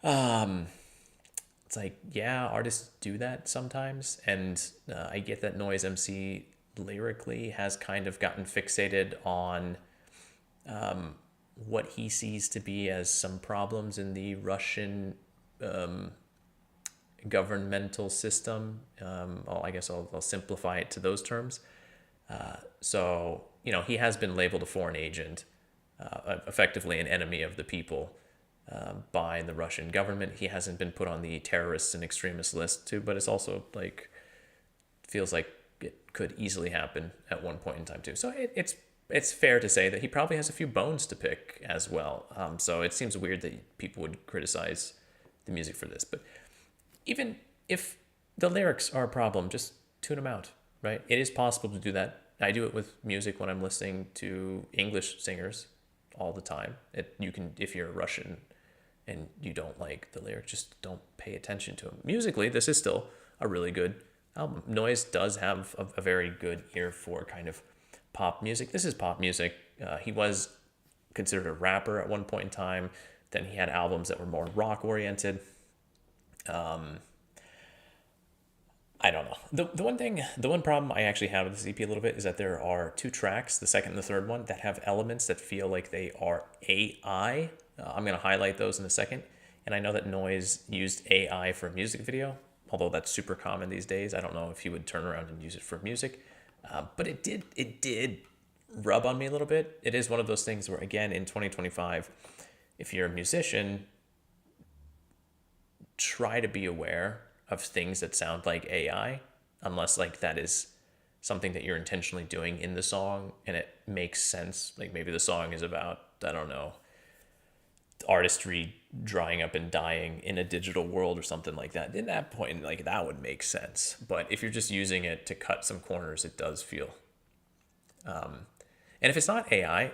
it's like, yeah, artists do that sometimes, and I get that Noize MC lyrically has kind of gotten fixated on what he sees to be as some problems in the Russian governmental system. I guess I'll simplify it to those terms. So, you know, he has been labeled a foreign agent, effectively an enemy of the people by the Russian government. He hasn't been put on the terrorists and extremists list too, but it's also like, feels like it could easily happen at one point in time too. So it's fair to say that he probably has a few bones to pick as well. So it seems weird that people would criticize the music for this, but even if the lyrics are a problem, just tune them out, right? It is possible to do that. I do it with music when I'm listening to English singers all the time. You can, if you're Russian and you don't like the lyrics, just don't pay attention to them. Musically, this is still a really good album. Noize does have a very good ear for kind of pop music. This is pop music. He was considered a rapper at one point in time. Then he had albums that were more rock oriented. I don't know. The one problem I actually have with this EP a little bit is that there are 2 tracks, the second and the third one, that have elements that feel like they are AI. I'm going to highlight those in a second. And I know that Noize used AI for a music video, although that's super common these days. I don't know if he would turn around and use it for music. But it did rub on me a little bit. It is one of those things where, again, in 2025, if you're a musician, try to be aware of things that sound like AI, unless like that is something that you're intentionally doing in the song and it makes sense. Like maybe the song is about, I don't know, artistry drying up and dying in a digital world or something like that. In that point, like that would make sense. But if you're just using it to cut some corners, it does feel. And if it's not AI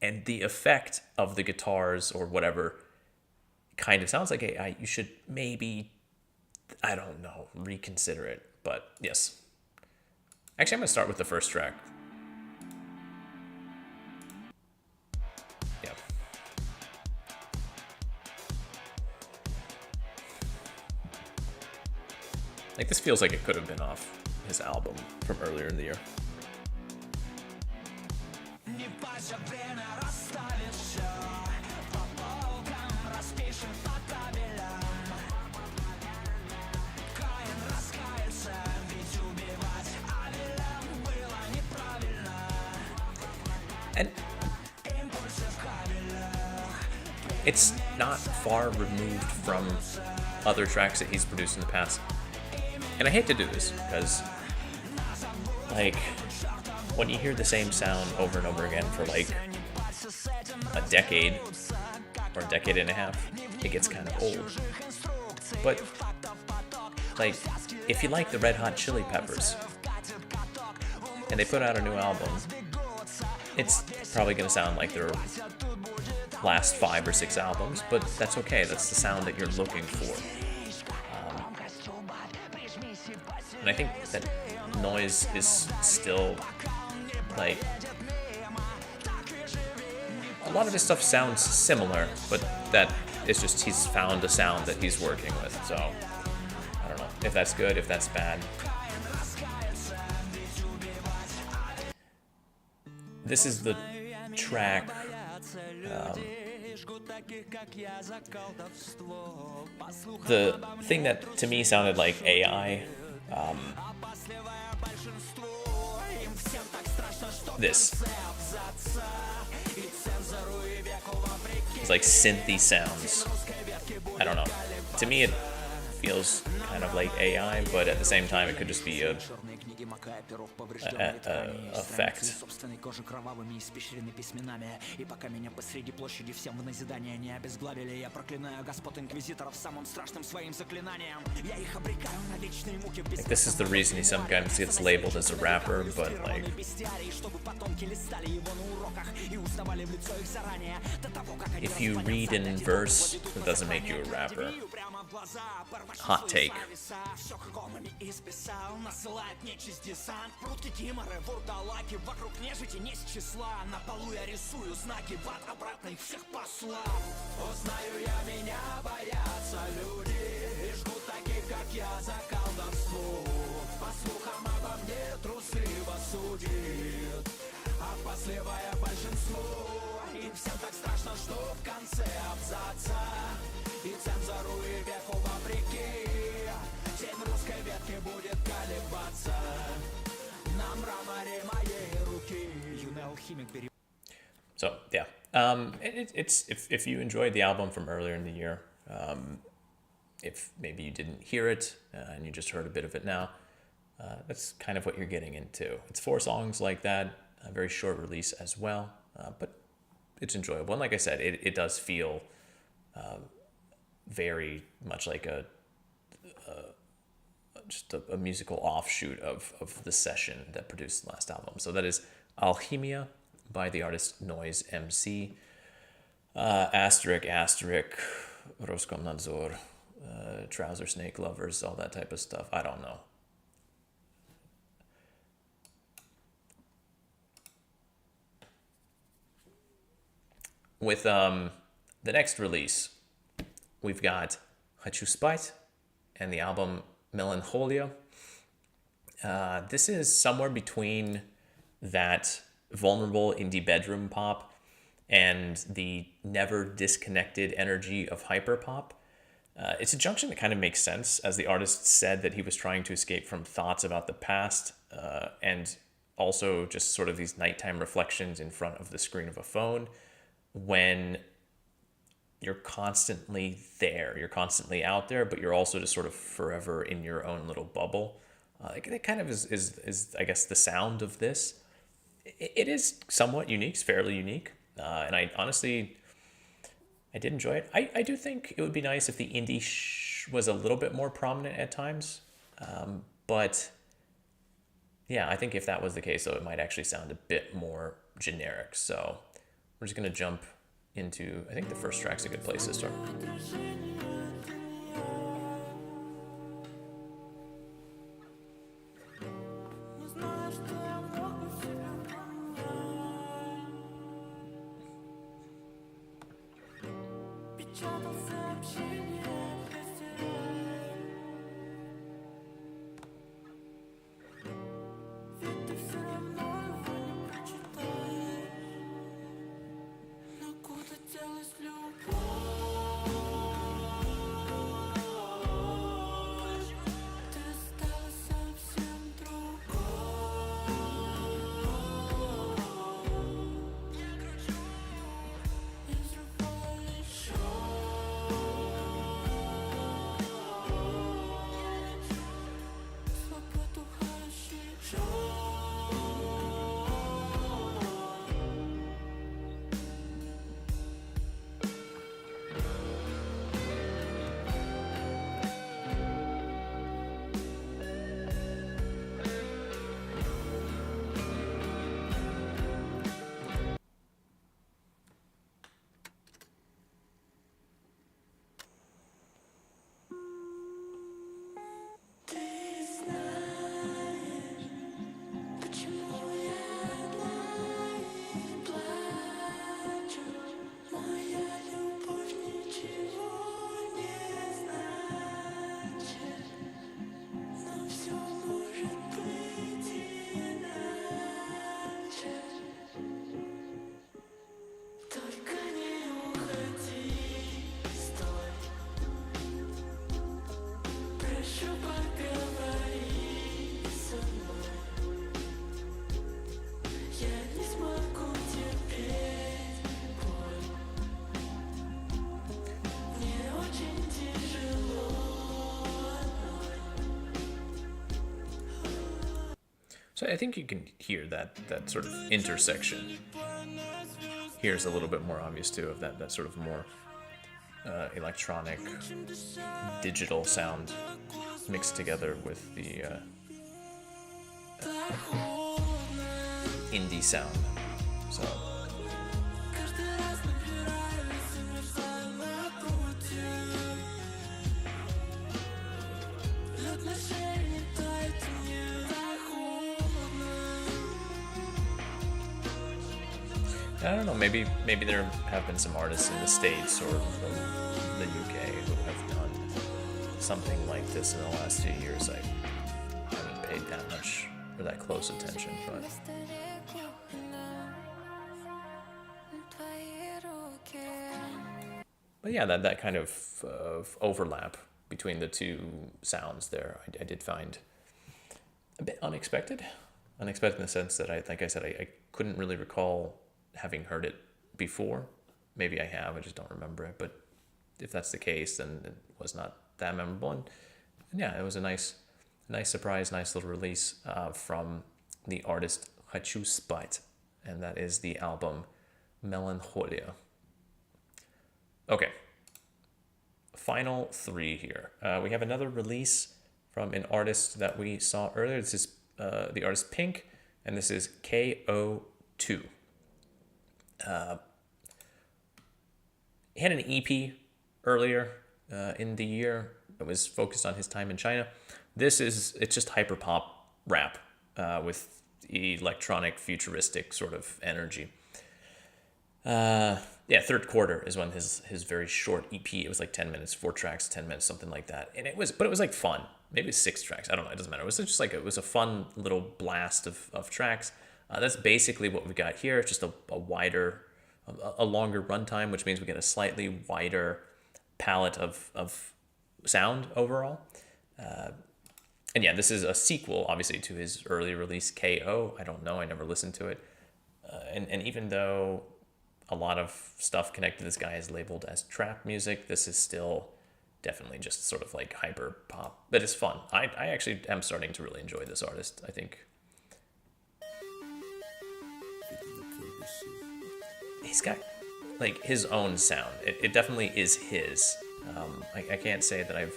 and the effect of the guitars or whatever kind of sounds like AI, you should maybe, I don't know, reconsider it. But yes, Actually, I'm gonna start with the first track. Yeah. Like, this feels like it could have been off his album from earlier in the year. And it's not far removed from other tracks that he's produced in the past. And I hate to do this because, like, when you hear the same sound over and over again for like a decade or a decade and a half, it gets kind of old. But, like, if you like the Red Hot Chili Peppers and they put out a new album, it's probably going to sound like their last 5 or 6 albums, but that's okay. That's the sound that you're looking for. And I think that Noize is still, like, a lot of his stuff sounds similar, but that is just he's found a sound that he's working with. So I don't know if that's good, if that's bad. This is the track the thing that to me sounded like AI. This. It's like synthy sounds. I don't know. To me it feels kind of like AI, but at the same time it could just be a effect. Like, this is the reason he sometimes gets labeled as a rapper, but like, if you read in verse, it doesn't make you a rapper. Hot take. So yeah, it's if you enjoyed the album from earlier in the year, if maybe you didn't hear it and you just heard a bit of it now, that's kind of what you're getting into. It's 4 songs like that, a very short release as well, but it's enjoyable. And like I said, it does feel very much like just a musical offshoot of the session that produced the last album. So that is Alchimia by the artist Noize MC. Asterisk, Roskomnadzor, Trouser Snake Lovers, all that type of stuff. I don't know. With the next release, we've got хочуспать and the album Melankholia. This is somewhere between that vulnerable indie bedroom pop and the never disconnected energy of hyperpop. It's a junction that kind of makes sense, as the artist said that he was trying to escape from thoughts about the past and also just sort of these nighttime reflections in front of the screen of a phone when you're constantly there, you're constantly out there, but you're also just sort of forever in your own little bubble. It kind of is I guess, the sound of this. It is somewhat unique, it's fairly unique. And I honestly, I did enjoy it. I do think it would be nice if the indie was a little bit more prominent at times. But yeah, I think if that was the case, though, it might actually sound a bit more generic. So we're just going to jump into, I think the first track's a good place to start. So I think you can hear that sort of intersection. Here's a little bit more obvious too of that sort of more electronic, digital sound mixed together with the indie sound. So. I don't know, maybe there have been some artists in the States or the UK who have done something like this in the last few years. I haven't paid that much or that close attention, but yeah, that kind of overlap between the two sounds there, I did find a bit unexpected. Unexpected in the sense that like I said, I couldn't really recall having heard it before. Maybe I have, I just don't remember it. But if that's the case, then it was not that memorable. And yeah, it was a nice surprise, nice little release from the artist Хочуспать, and that is the album Melankholia. Okay, final three here. We have another release from an artist that we saw earlier. This is the artist PINQ, and this is KO2. He had an EP earlier in the year that was focused on his time in China. It's just hyper pop rap with electronic futuristic sort of energy. Yeah, Third Quarter is when his very short EP. It was like 10 minutes, 4 tracks, 10 minutes, something like that. And it was like fun. Maybe 6 tracks. I don't know. It doesn't matter. It was just like, it was a fun little blast of tracks. That's basically what we got here. It's just a longer runtime, which means we get a slightly wider palette of sound overall. And yeah, this is a sequel, obviously, to his early release, KO. I don't know. I never listened to it. And even though a lot of stuff connected to this guy is labeled as trap music, this is still definitely just sort of like hyper pop. But it's fun. I actually am starting to really enjoy this artist, I think. He's got like his own sound. It definitely is his. I can't say that I've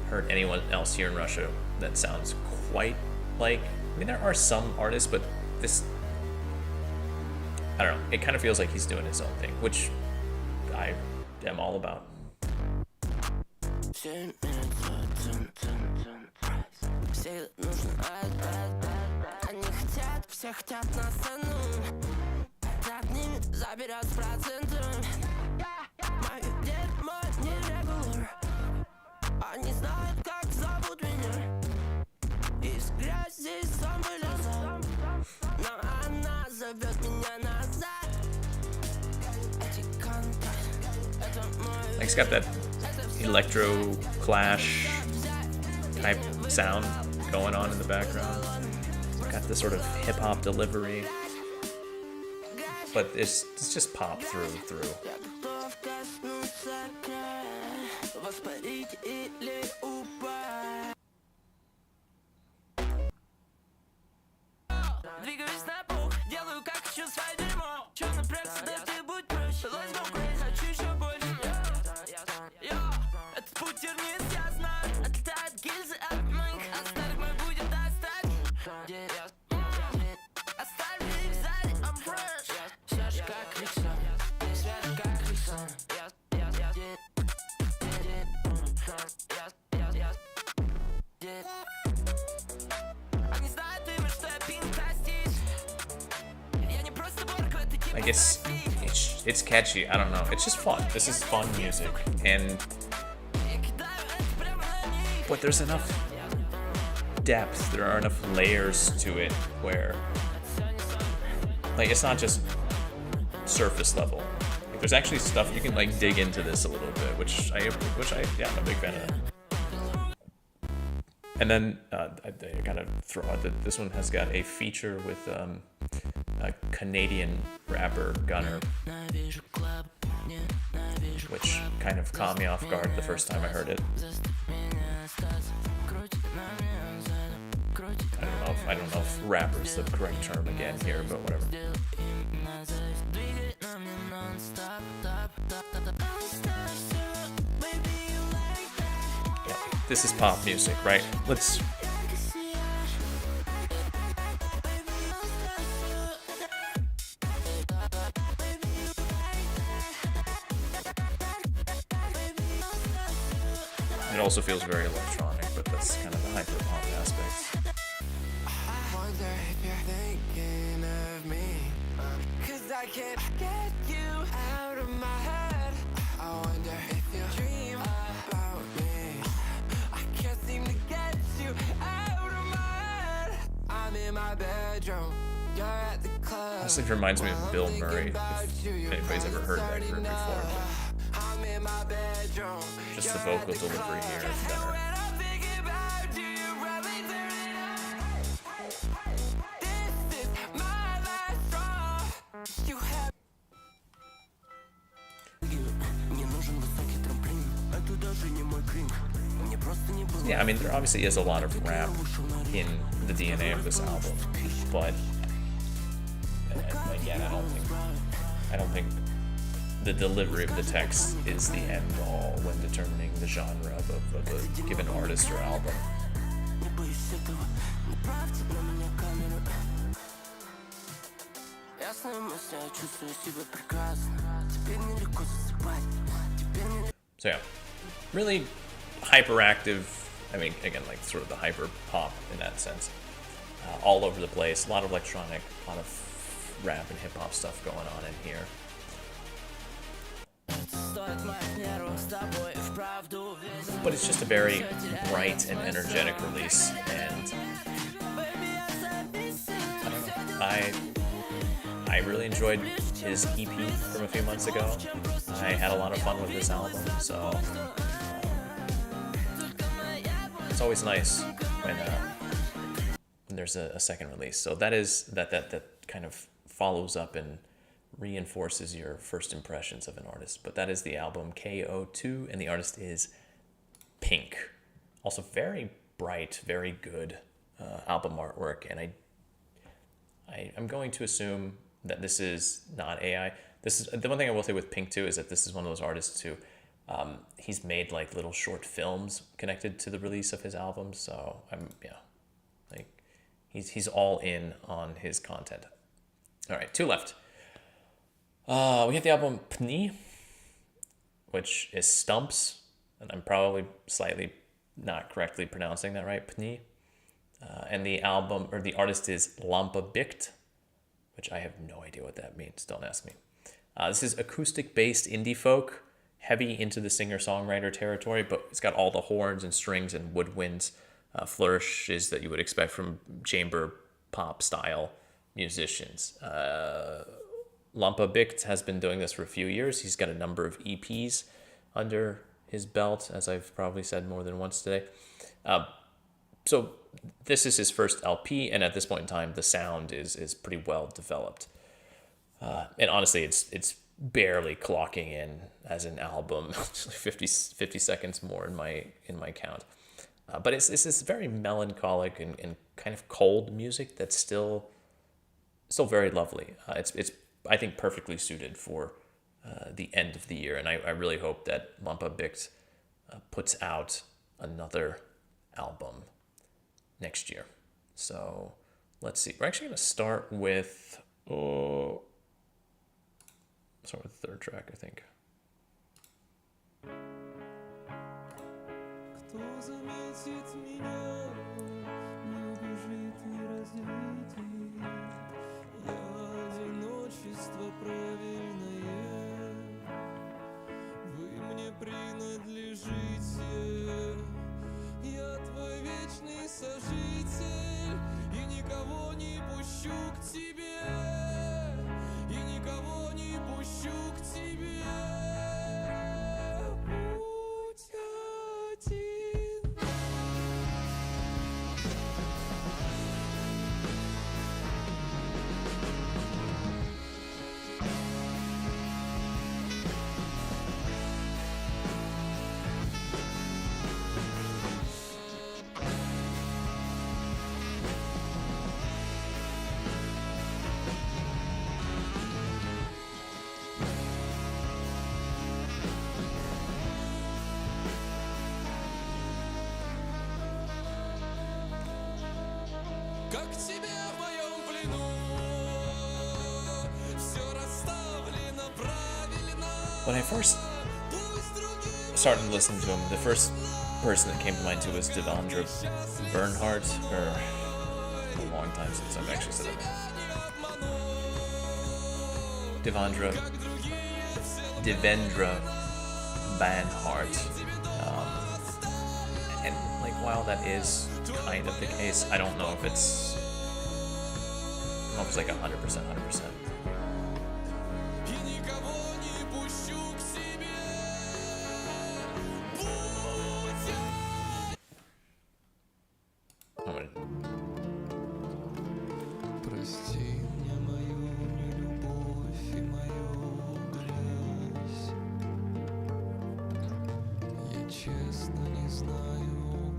heard anyone else here in Russia that sounds quite like. I mean, there are some artists, but this, I don't know. It kind of feels like he's doing his own thing, which I am all about. Все хотят на сцену, хотят ними заберет с процентом. Мой дед, мой нерегуляр. Они знают, как зовут меня. Из грязи сам вылезал, но она зовет меня назад. Эти контакты, это мой. It's got that electro clash type sound going on in the background. Got this sort of hip hop delivery, but it's just pop through and through. Двигаюсь на пух, делаю как хочу свое дерьмо. Чё напрягся, да ты будь проще. Let's go crazy, хочу еще больше. Этот путь тернист, я знаю. Отлетают гильзы от моих оставок, мой будет достать. Оставили их сзади, I'm fresh. Свежий как Риксон, свежий как Риксон. Они знают имя, что я PINQ. I guess it's catchy. I don't know. It's just fun. This is fun music, but there's enough depth. There are enough layers to it where, like, it's not just surface level. Like, there's actually stuff you can like dig into this a little bit, which I'm a big fan of. And then I kind of throw out that this one has got a feature with a Canadian rapper Gunner, which kind of caught me off guard the first time I heard it. I don't know if rapper is the correct term again here, but whatever. Yeah, this is pop music, right? Let's. It also feels very electronic, but that's kind of the hyper pop aspect. I wonder if you're thinking of me, 'cause I can't get you out of my head. I wonder if you dream about me. I can't seem to get you out of my head. I'm in my bedroom, you're at the club. Honestly, it reminds me of Bill Murray, if anybody's ever heard that group before. I'm in my bedroom. Just the vocal delivery here is better. Yeah, I mean, there obviously is a lot of rap in the DNA of this album, but again, I don't think the delivery of the text is the end all when determining the genre of a given artist or album. So yeah, really hyperactive. I mean, again, like sort of the hyper pop in that sense. All over the place, a lot of electronic, a lot of rap and hip hop stuff going on in here. But it's just a very bright and energetic release, and I really enjoyed his EP from a few months ago. I had a lot of fun with this album, so it's always nice when there's a second release. So that is that kind of follows up and reinforces your first impressions of an artist. But that is the album KO2, and the artist is PINQ. Also very bright, very good album artwork, and I'm going to assume that this is not AI. This is the one thing I will say with PINQ too, is that this is one of those artists who he's made like little short films connected to the release of his album. So he's all in on his content. All right, two left. We have the album PNI, which is Stumps, and I'm probably slightly not correctly pronouncing that right, PNI. And the album, or the artist, is lampabikт, which I have no idea what that means. Don't ask me. This is acoustic-based indie folk, heavy into the singer-songwriter territory, but it's got all the horns and strings and woodwinds, flourishes that you would expect from chamber pop style musicians. lampabikt has been doing this for a few years. He's got a number of EPs under his belt, as I've probably said more than once today. So this is his first LP, and at this point in time, the sound is pretty well developed. And honestly, it's barely clocking in as an album, 50 seconds more in my count. But it's this very melancholic and kind of cold music that's still very lovely. It's I think perfectly suited for the end of the year, and I really hope that lampabikt puts out another album next year. So let's see. We're actually going to start with the third track, I think. Кто заметит меня, не убежит, не разлетит. Я одиночество правильное, вы мне принадлежите. Я твой вечный сожитель, и никого не пущу к тебе, и никого не пущу к тебе. Путь один. Как тебе в моем плену, все расставлено правильно. When I first started listening to him, the first person that came to mind too was Devendra Bernhardt, or a long time since I've actually said that. Devendra Bernhardt. And like, while that is kind of the case, I don't know if it's like 100%. Прости мне мою нелюбовь и мою грязь. Я честно не знаю,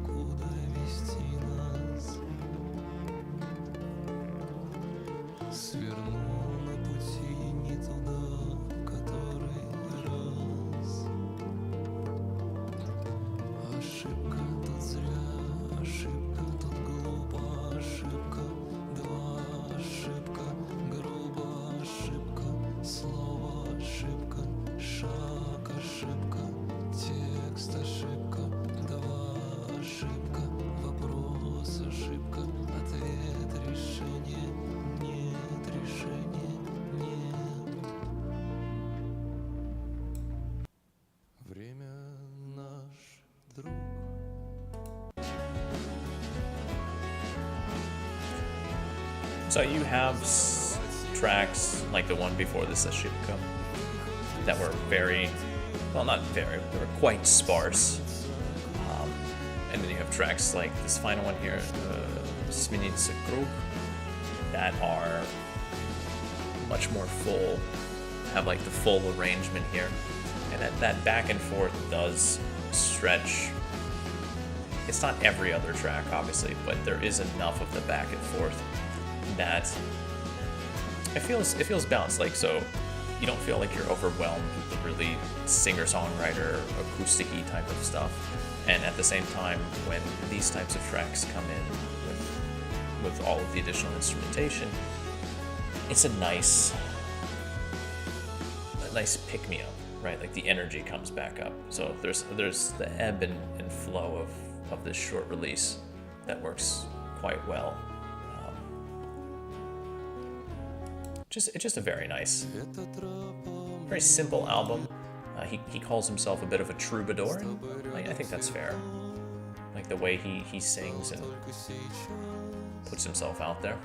куда вести нас. Свернул на пути не туда, в который раз. Ошибка тут зря, ошибка тут глупо, ошибка. Два ошибка, грубо ошибка, слово ошибка, шаг ошибка, текст ошибка, два ошибка, вопрос ошибка, ответ решение, нет решения, нет. Время наш друг. So you have tracks like the one before this, Ashipka, that were very, well, not very, they were quite sparse. And then you have tracks like this final one here, Sminitsa Krug, that are much more full, have like the full arrangement here. And that back and forth does stretch. It's not every other track, obviously, but there is enough of the back and forth that it feels balanced. Like, so you don't feel like you're overwhelmed with the really singer-songwriter acoustic-y type of stuff, and at the same time, when these types of tracks come in with all of the additional instrumentation, it's a nice pick-me-up, right? Like the energy comes back up. So there's the ebb and flow of this short release that works quite well. it's just a very nice, very simple album. He calls himself a bit of a troubadour, and I think that's fair. Like the way he sings and puts himself out there.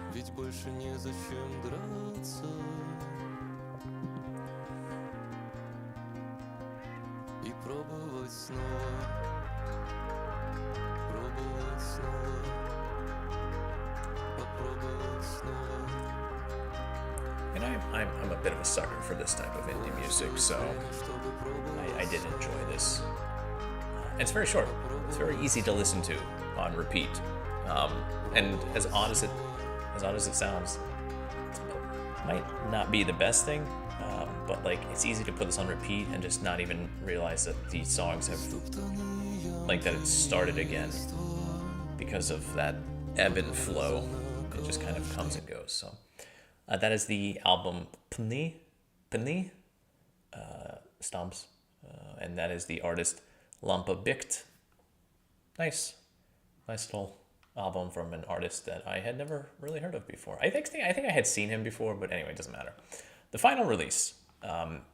And I'm a bit of a sucker for this type of indie music, so I did enjoy this. And it's very short. It's very easy to listen to on repeat. And as odd as it sounds, it might not be the best thing, but like it's easy to put this on repeat and just not even realize that these songs have, like, that it started again because of that ebb and flow. It just kind of comes and goes. So that is the album PLAYMAKERAH Stomps, and that is the artist lampabikt. Nice little album from an artist that I had never really heard of before. I think I had seen him before, but anyway, it doesn't matter. The final release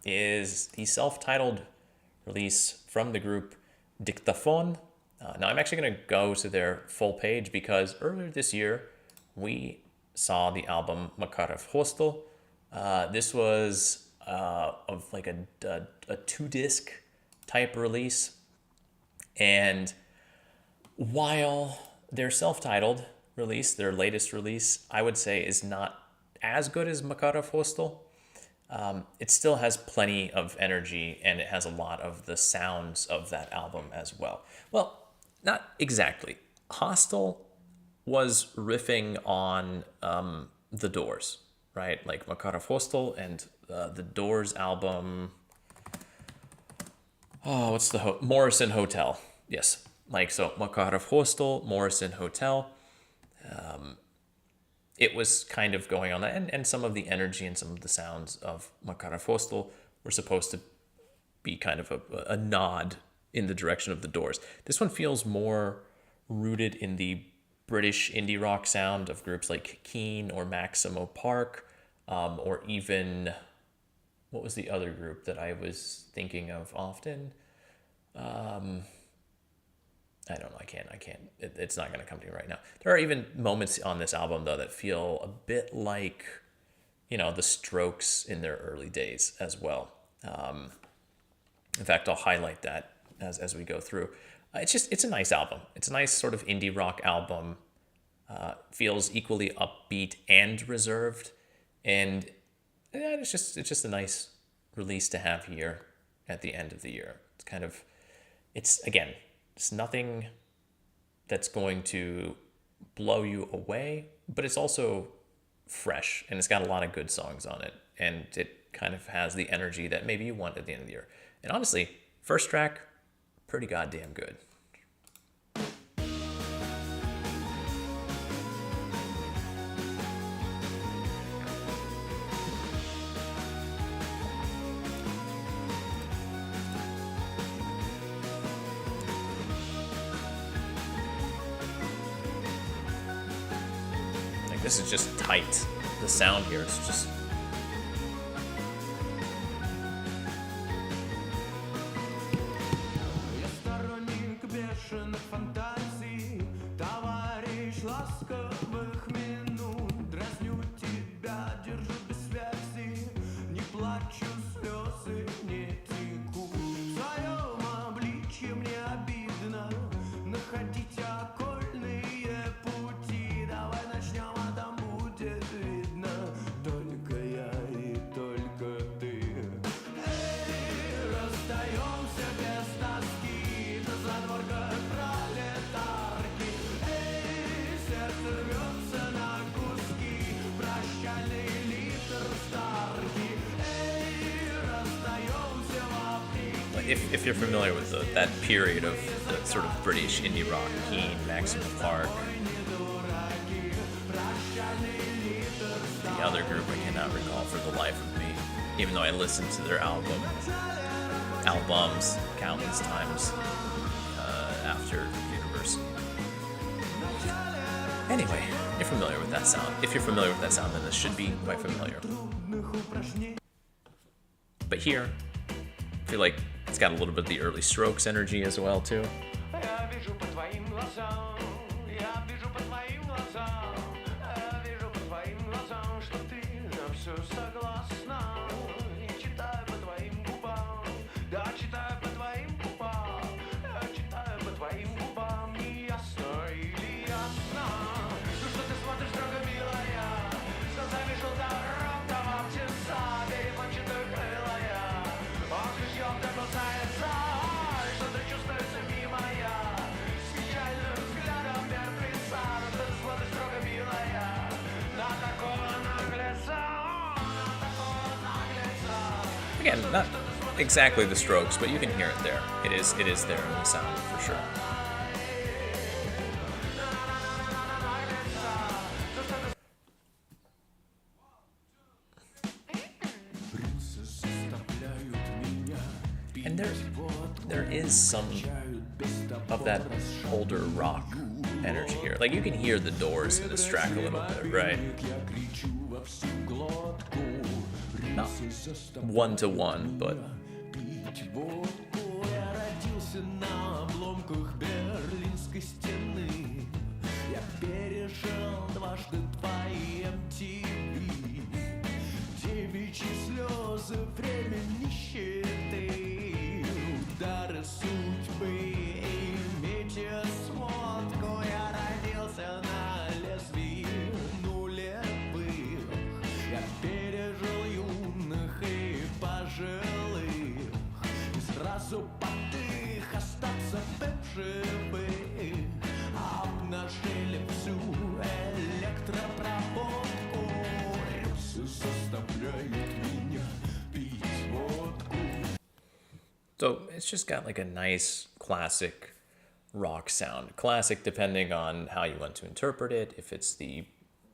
is the self-titled release from the group Diktofon. Now I'm actually going to go to their full page because earlier this year we saw the album PLAYMAKERAH Hostel. This was of like a 2-disc type release, and while their self-titled release, their latest release, I would say is not as good as PLAYMAKERAH Hostel, it still has plenty of energy, and it has a lot of the sounds of that album as well. Well, not exactly. Hostel was riffing on The Doors, right? Like PLAYMAKERAH Hostel and the Doors album. Oh, what's the Morrison Hotel? Yes, like so. PLAYMAKERAH Hostel, Morrison Hotel. It was kind of going on that, and some of the energy and some of the sounds of PLAYMAKERAH Hostel were supposed to be kind of a nod in the direction of The Doors. This one feels more rooted in the British indie rock sound of groups like Keane or Maximo Park, or even, what was the other group that I was thinking of often? I don't know. I can't. It's not going to come to me right now. There are even moments on this album, though, that feel a bit like, the Strokes in their early days as well. In fact, I'll highlight that as we go through. It's a nice album. It's a nice sort of indie rock album. Feels equally upbeat and reserved, and it's just a nice release to have here at the end of the year. It's nothing that's going to blow you away, but it's also fresh, and it's got a lot of good songs on it, and it kind of has the energy that maybe you want at the end of the year. And honestly, first track, pretty goddamn good. This is just tight. The sound here is just... If you're familiar with that period of the sort of British indie rock, Keane, Maximo Park, the other group I cannot recall for the life of me, even though I listened to their albums countless times after university. Anyway, you're familiar with that sound. If you're familiar with that sound, then this should be quite familiar. But here, I feel like it's got a little bit of the early Strokes energy as well too. Я вижу по твоим глазам, я вижу по твоим глазам, я вижу по твоим глазам, что ты на все согласна. И читаю по твоим губам, да, читаю по твоим губам, я читаю по твоим губам, не ясно или ясно. Ну что ты смотришь строго, милая, с глазами желто-розовым часа, перепончатых крылая, он ключом добрался. Что ты чувствуешь, милая, с печальным взглядом мертвеца, но ты смотришь строго, милая, на такого наглеца, на такого наглеца. Again, not exactly the Strokes, but you can hear it there. It is there in the sound for sure. And there is some of that older rock energy here. Like you can hear the Doors in this track a little bit, right? Not one to one, but Я родился на обломках Берлинской стены. Я пережил дважды твои MTV. Девичьи слезы, время нищеты, удары судьбы и метеосводку. Я родился на лезвии нулевых. Я пережил юных и пожилых. И сразу потых остаться в живых. Обнажили всю электропроводку. Рельсы заставляют меня пить водку. so it's just got like a nice classic rock sound. Classic depending on how you want to interpret it. If it's the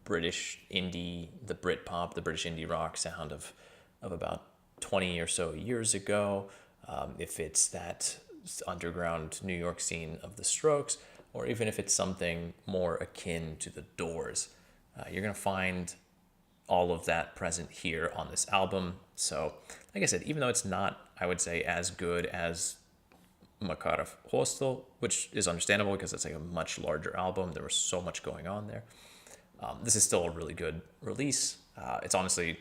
British indie, the Britpop, the British indie rock sound of about 20 or so years ago. If it's that underground New York scene of the Strokes, or even if it's something more akin to the Doors. You're going to find all of that present here on this album. So, like I said, even though it's not, I would say, as good as Makarov Hostel, which is understandable because it's like a much larger album. There was so much going on there. This is still a really good release. It's honestly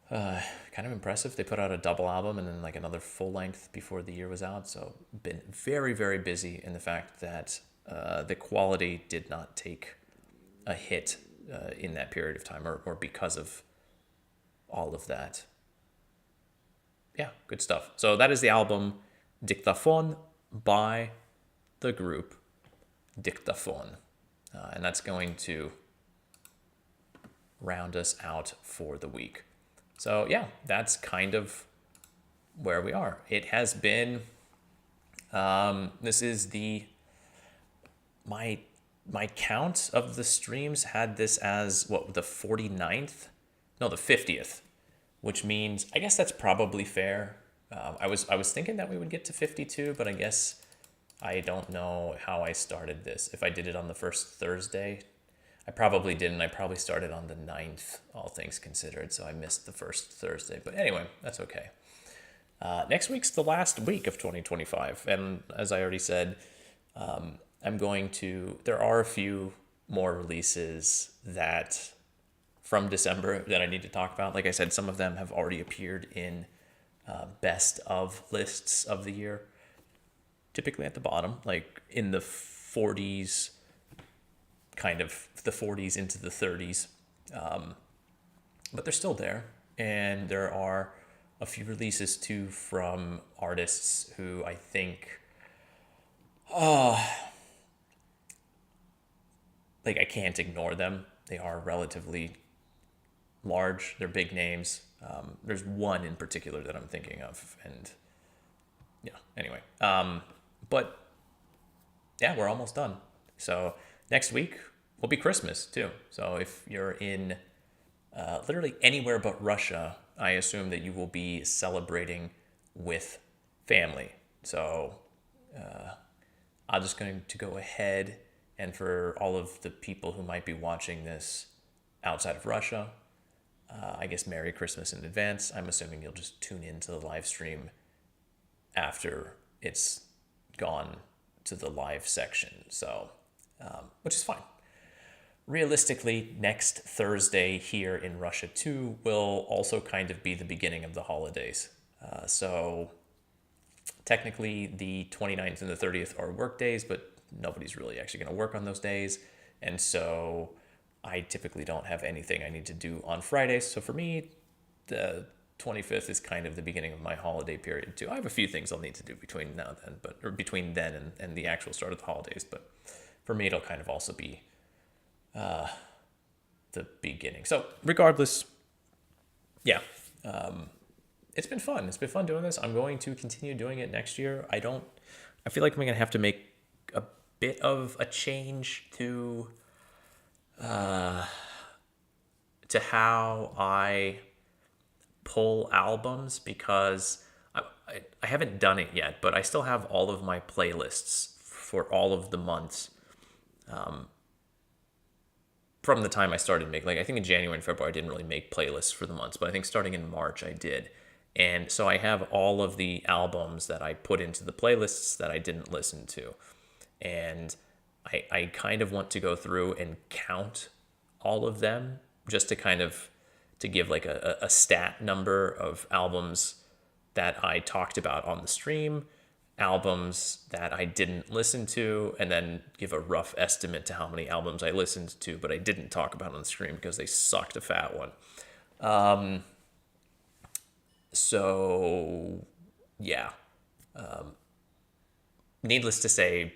kind of impressive. They put out a double album and then like another full length before the year was out. So been very, very busy in the fact that the quality did not take a hit in that period of time or because of all of that. Yeah, good stuff. So that is the album Diktofon by the group Diktofon. And that's going to round us out for the week. So yeah, that's kind of where we are. It has been, this is my count of the streams had this as what, the 49th? No, the 50th, which means, I guess that's probably fair. I was thinking that we would get to 52, but I guess I don't know how I started this. If I did it on the first Thursday, I probably didn't. I probably started on the 9th, all things considered, so I missed the first Thursday. But anyway, that's okay. Next week's the last week of 2025, and as I already said, there are a few more releases that from December that I need to talk about. Like I said, some of them have already appeared in best of lists of the year, typically at the bottom, like in the 40s, kind of the 40s into the 30s. But they're still there. And there are a few releases too from artists who I think, like I can't ignore them. They are relatively large. They're big names. There's one in particular that I'm thinking of, and yeah, anyway. But yeah, we're almost done. So next week will be Christmas too. So if you're in literally anywhere but Russia, I assume that you will be celebrating with family. So I'm just going to go ahead, and for all of the people who might be watching this outside of Russia, I guess Merry Christmas in advance. I'm assuming you'll just tune into the live stream after it's gone to the live section. So, which is fine. Realistically, next Thursday here in Russia too will also kind of be the beginning of the holidays. So technically the 29th and the 30th are work days, but nobody's really actually going to work on those days. And so I typically don't have anything I need to do on Fridays. So for me, the 25th is kind of the beginning of my holiday period too. I have a few things I'll need to do between now and then, or between then and the actual start of the holidays. But for me, it'll kind of also be the beginning. So regardless, yeah, it's been fun. It's been fun doing this. I'm going to continue doing it next year. I feel like I'm going to have to make a bit of a change to how I pull albums, because I haven't done it yet, but I still have all of my playlists for all of the months from the time I started making. Like, I think in January and February I didn't really make playlists for the months, but I think starting in March I did. And so I have all of the albums that I put into the playlists that I didn't listen to. And I kind of want to go through and count all of them just to kind of to give like a stat number of albums that I talked about on the stream, albums that I didn't listen to, and then give a rough estimate to how many albums I listened to but I didn't talk about on the stream because they sucked a fat one. So yeah, needless to say,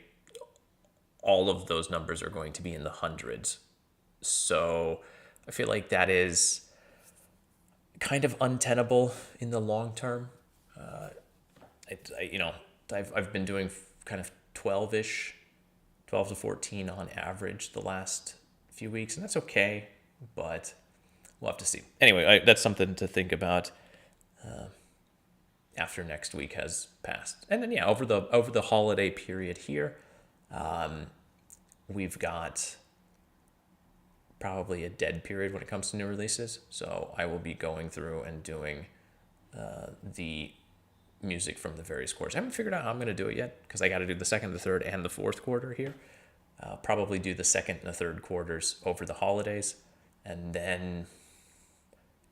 all of those numbers are going to be in the hundreds. So I feel like that is kind of untenable in the long term. I've been doing kind of 12 to 14 on average the last few weeks, and that's okay, but we'll have to see. Anyway, that's something to think about after next week has passed. And then, yeah, over the holiday period here, we've got probably a dead period when it comes to new releases. So I will be going through and doing the music from the various quarters. I haven't figured out how I'm going to do it yet because I got to do the second, the third, and the fourth quarter here. I'll probably do the second and the third quarters over the holidays, and then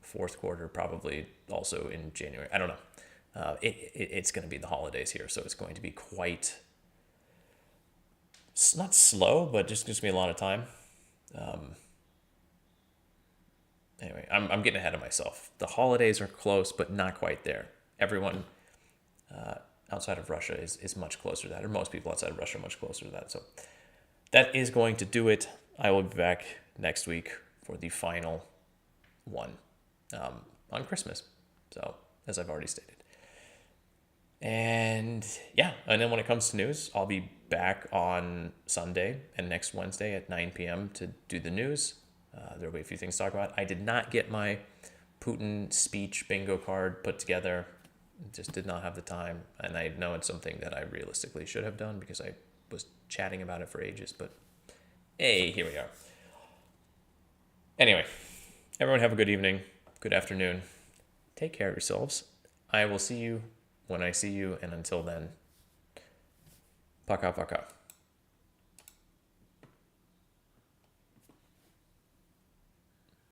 fourth quarter probably also in January. I don't know. It's going to be the holidays here, so it's going to be quite, it's not slow, but just gives me a lot of time. Anyway, I'm getting ahead of myself. The holidays are close, but not quite there. Everyone outside of Russia is much closer to that, or most people outside of Russia are much closer to that. So that is going to do it. I will be back next week for the final one on Christmas. So, as I've already stated. And yeah, and then when it comes to news, I'll be back on Sunday and next Wednesday at 9 p.m. to do the news. There will be a few things to talk about. I did not get my Putin speech bingo card put together. Just did not have the time. And I know it's something that I realistically should have done because I was chatting about it for ages. But hey, here we are. Anyway, everyone have a good evening, good afternoon. Take care of yourselves. I will see you when I see you. And until then, пока-пока.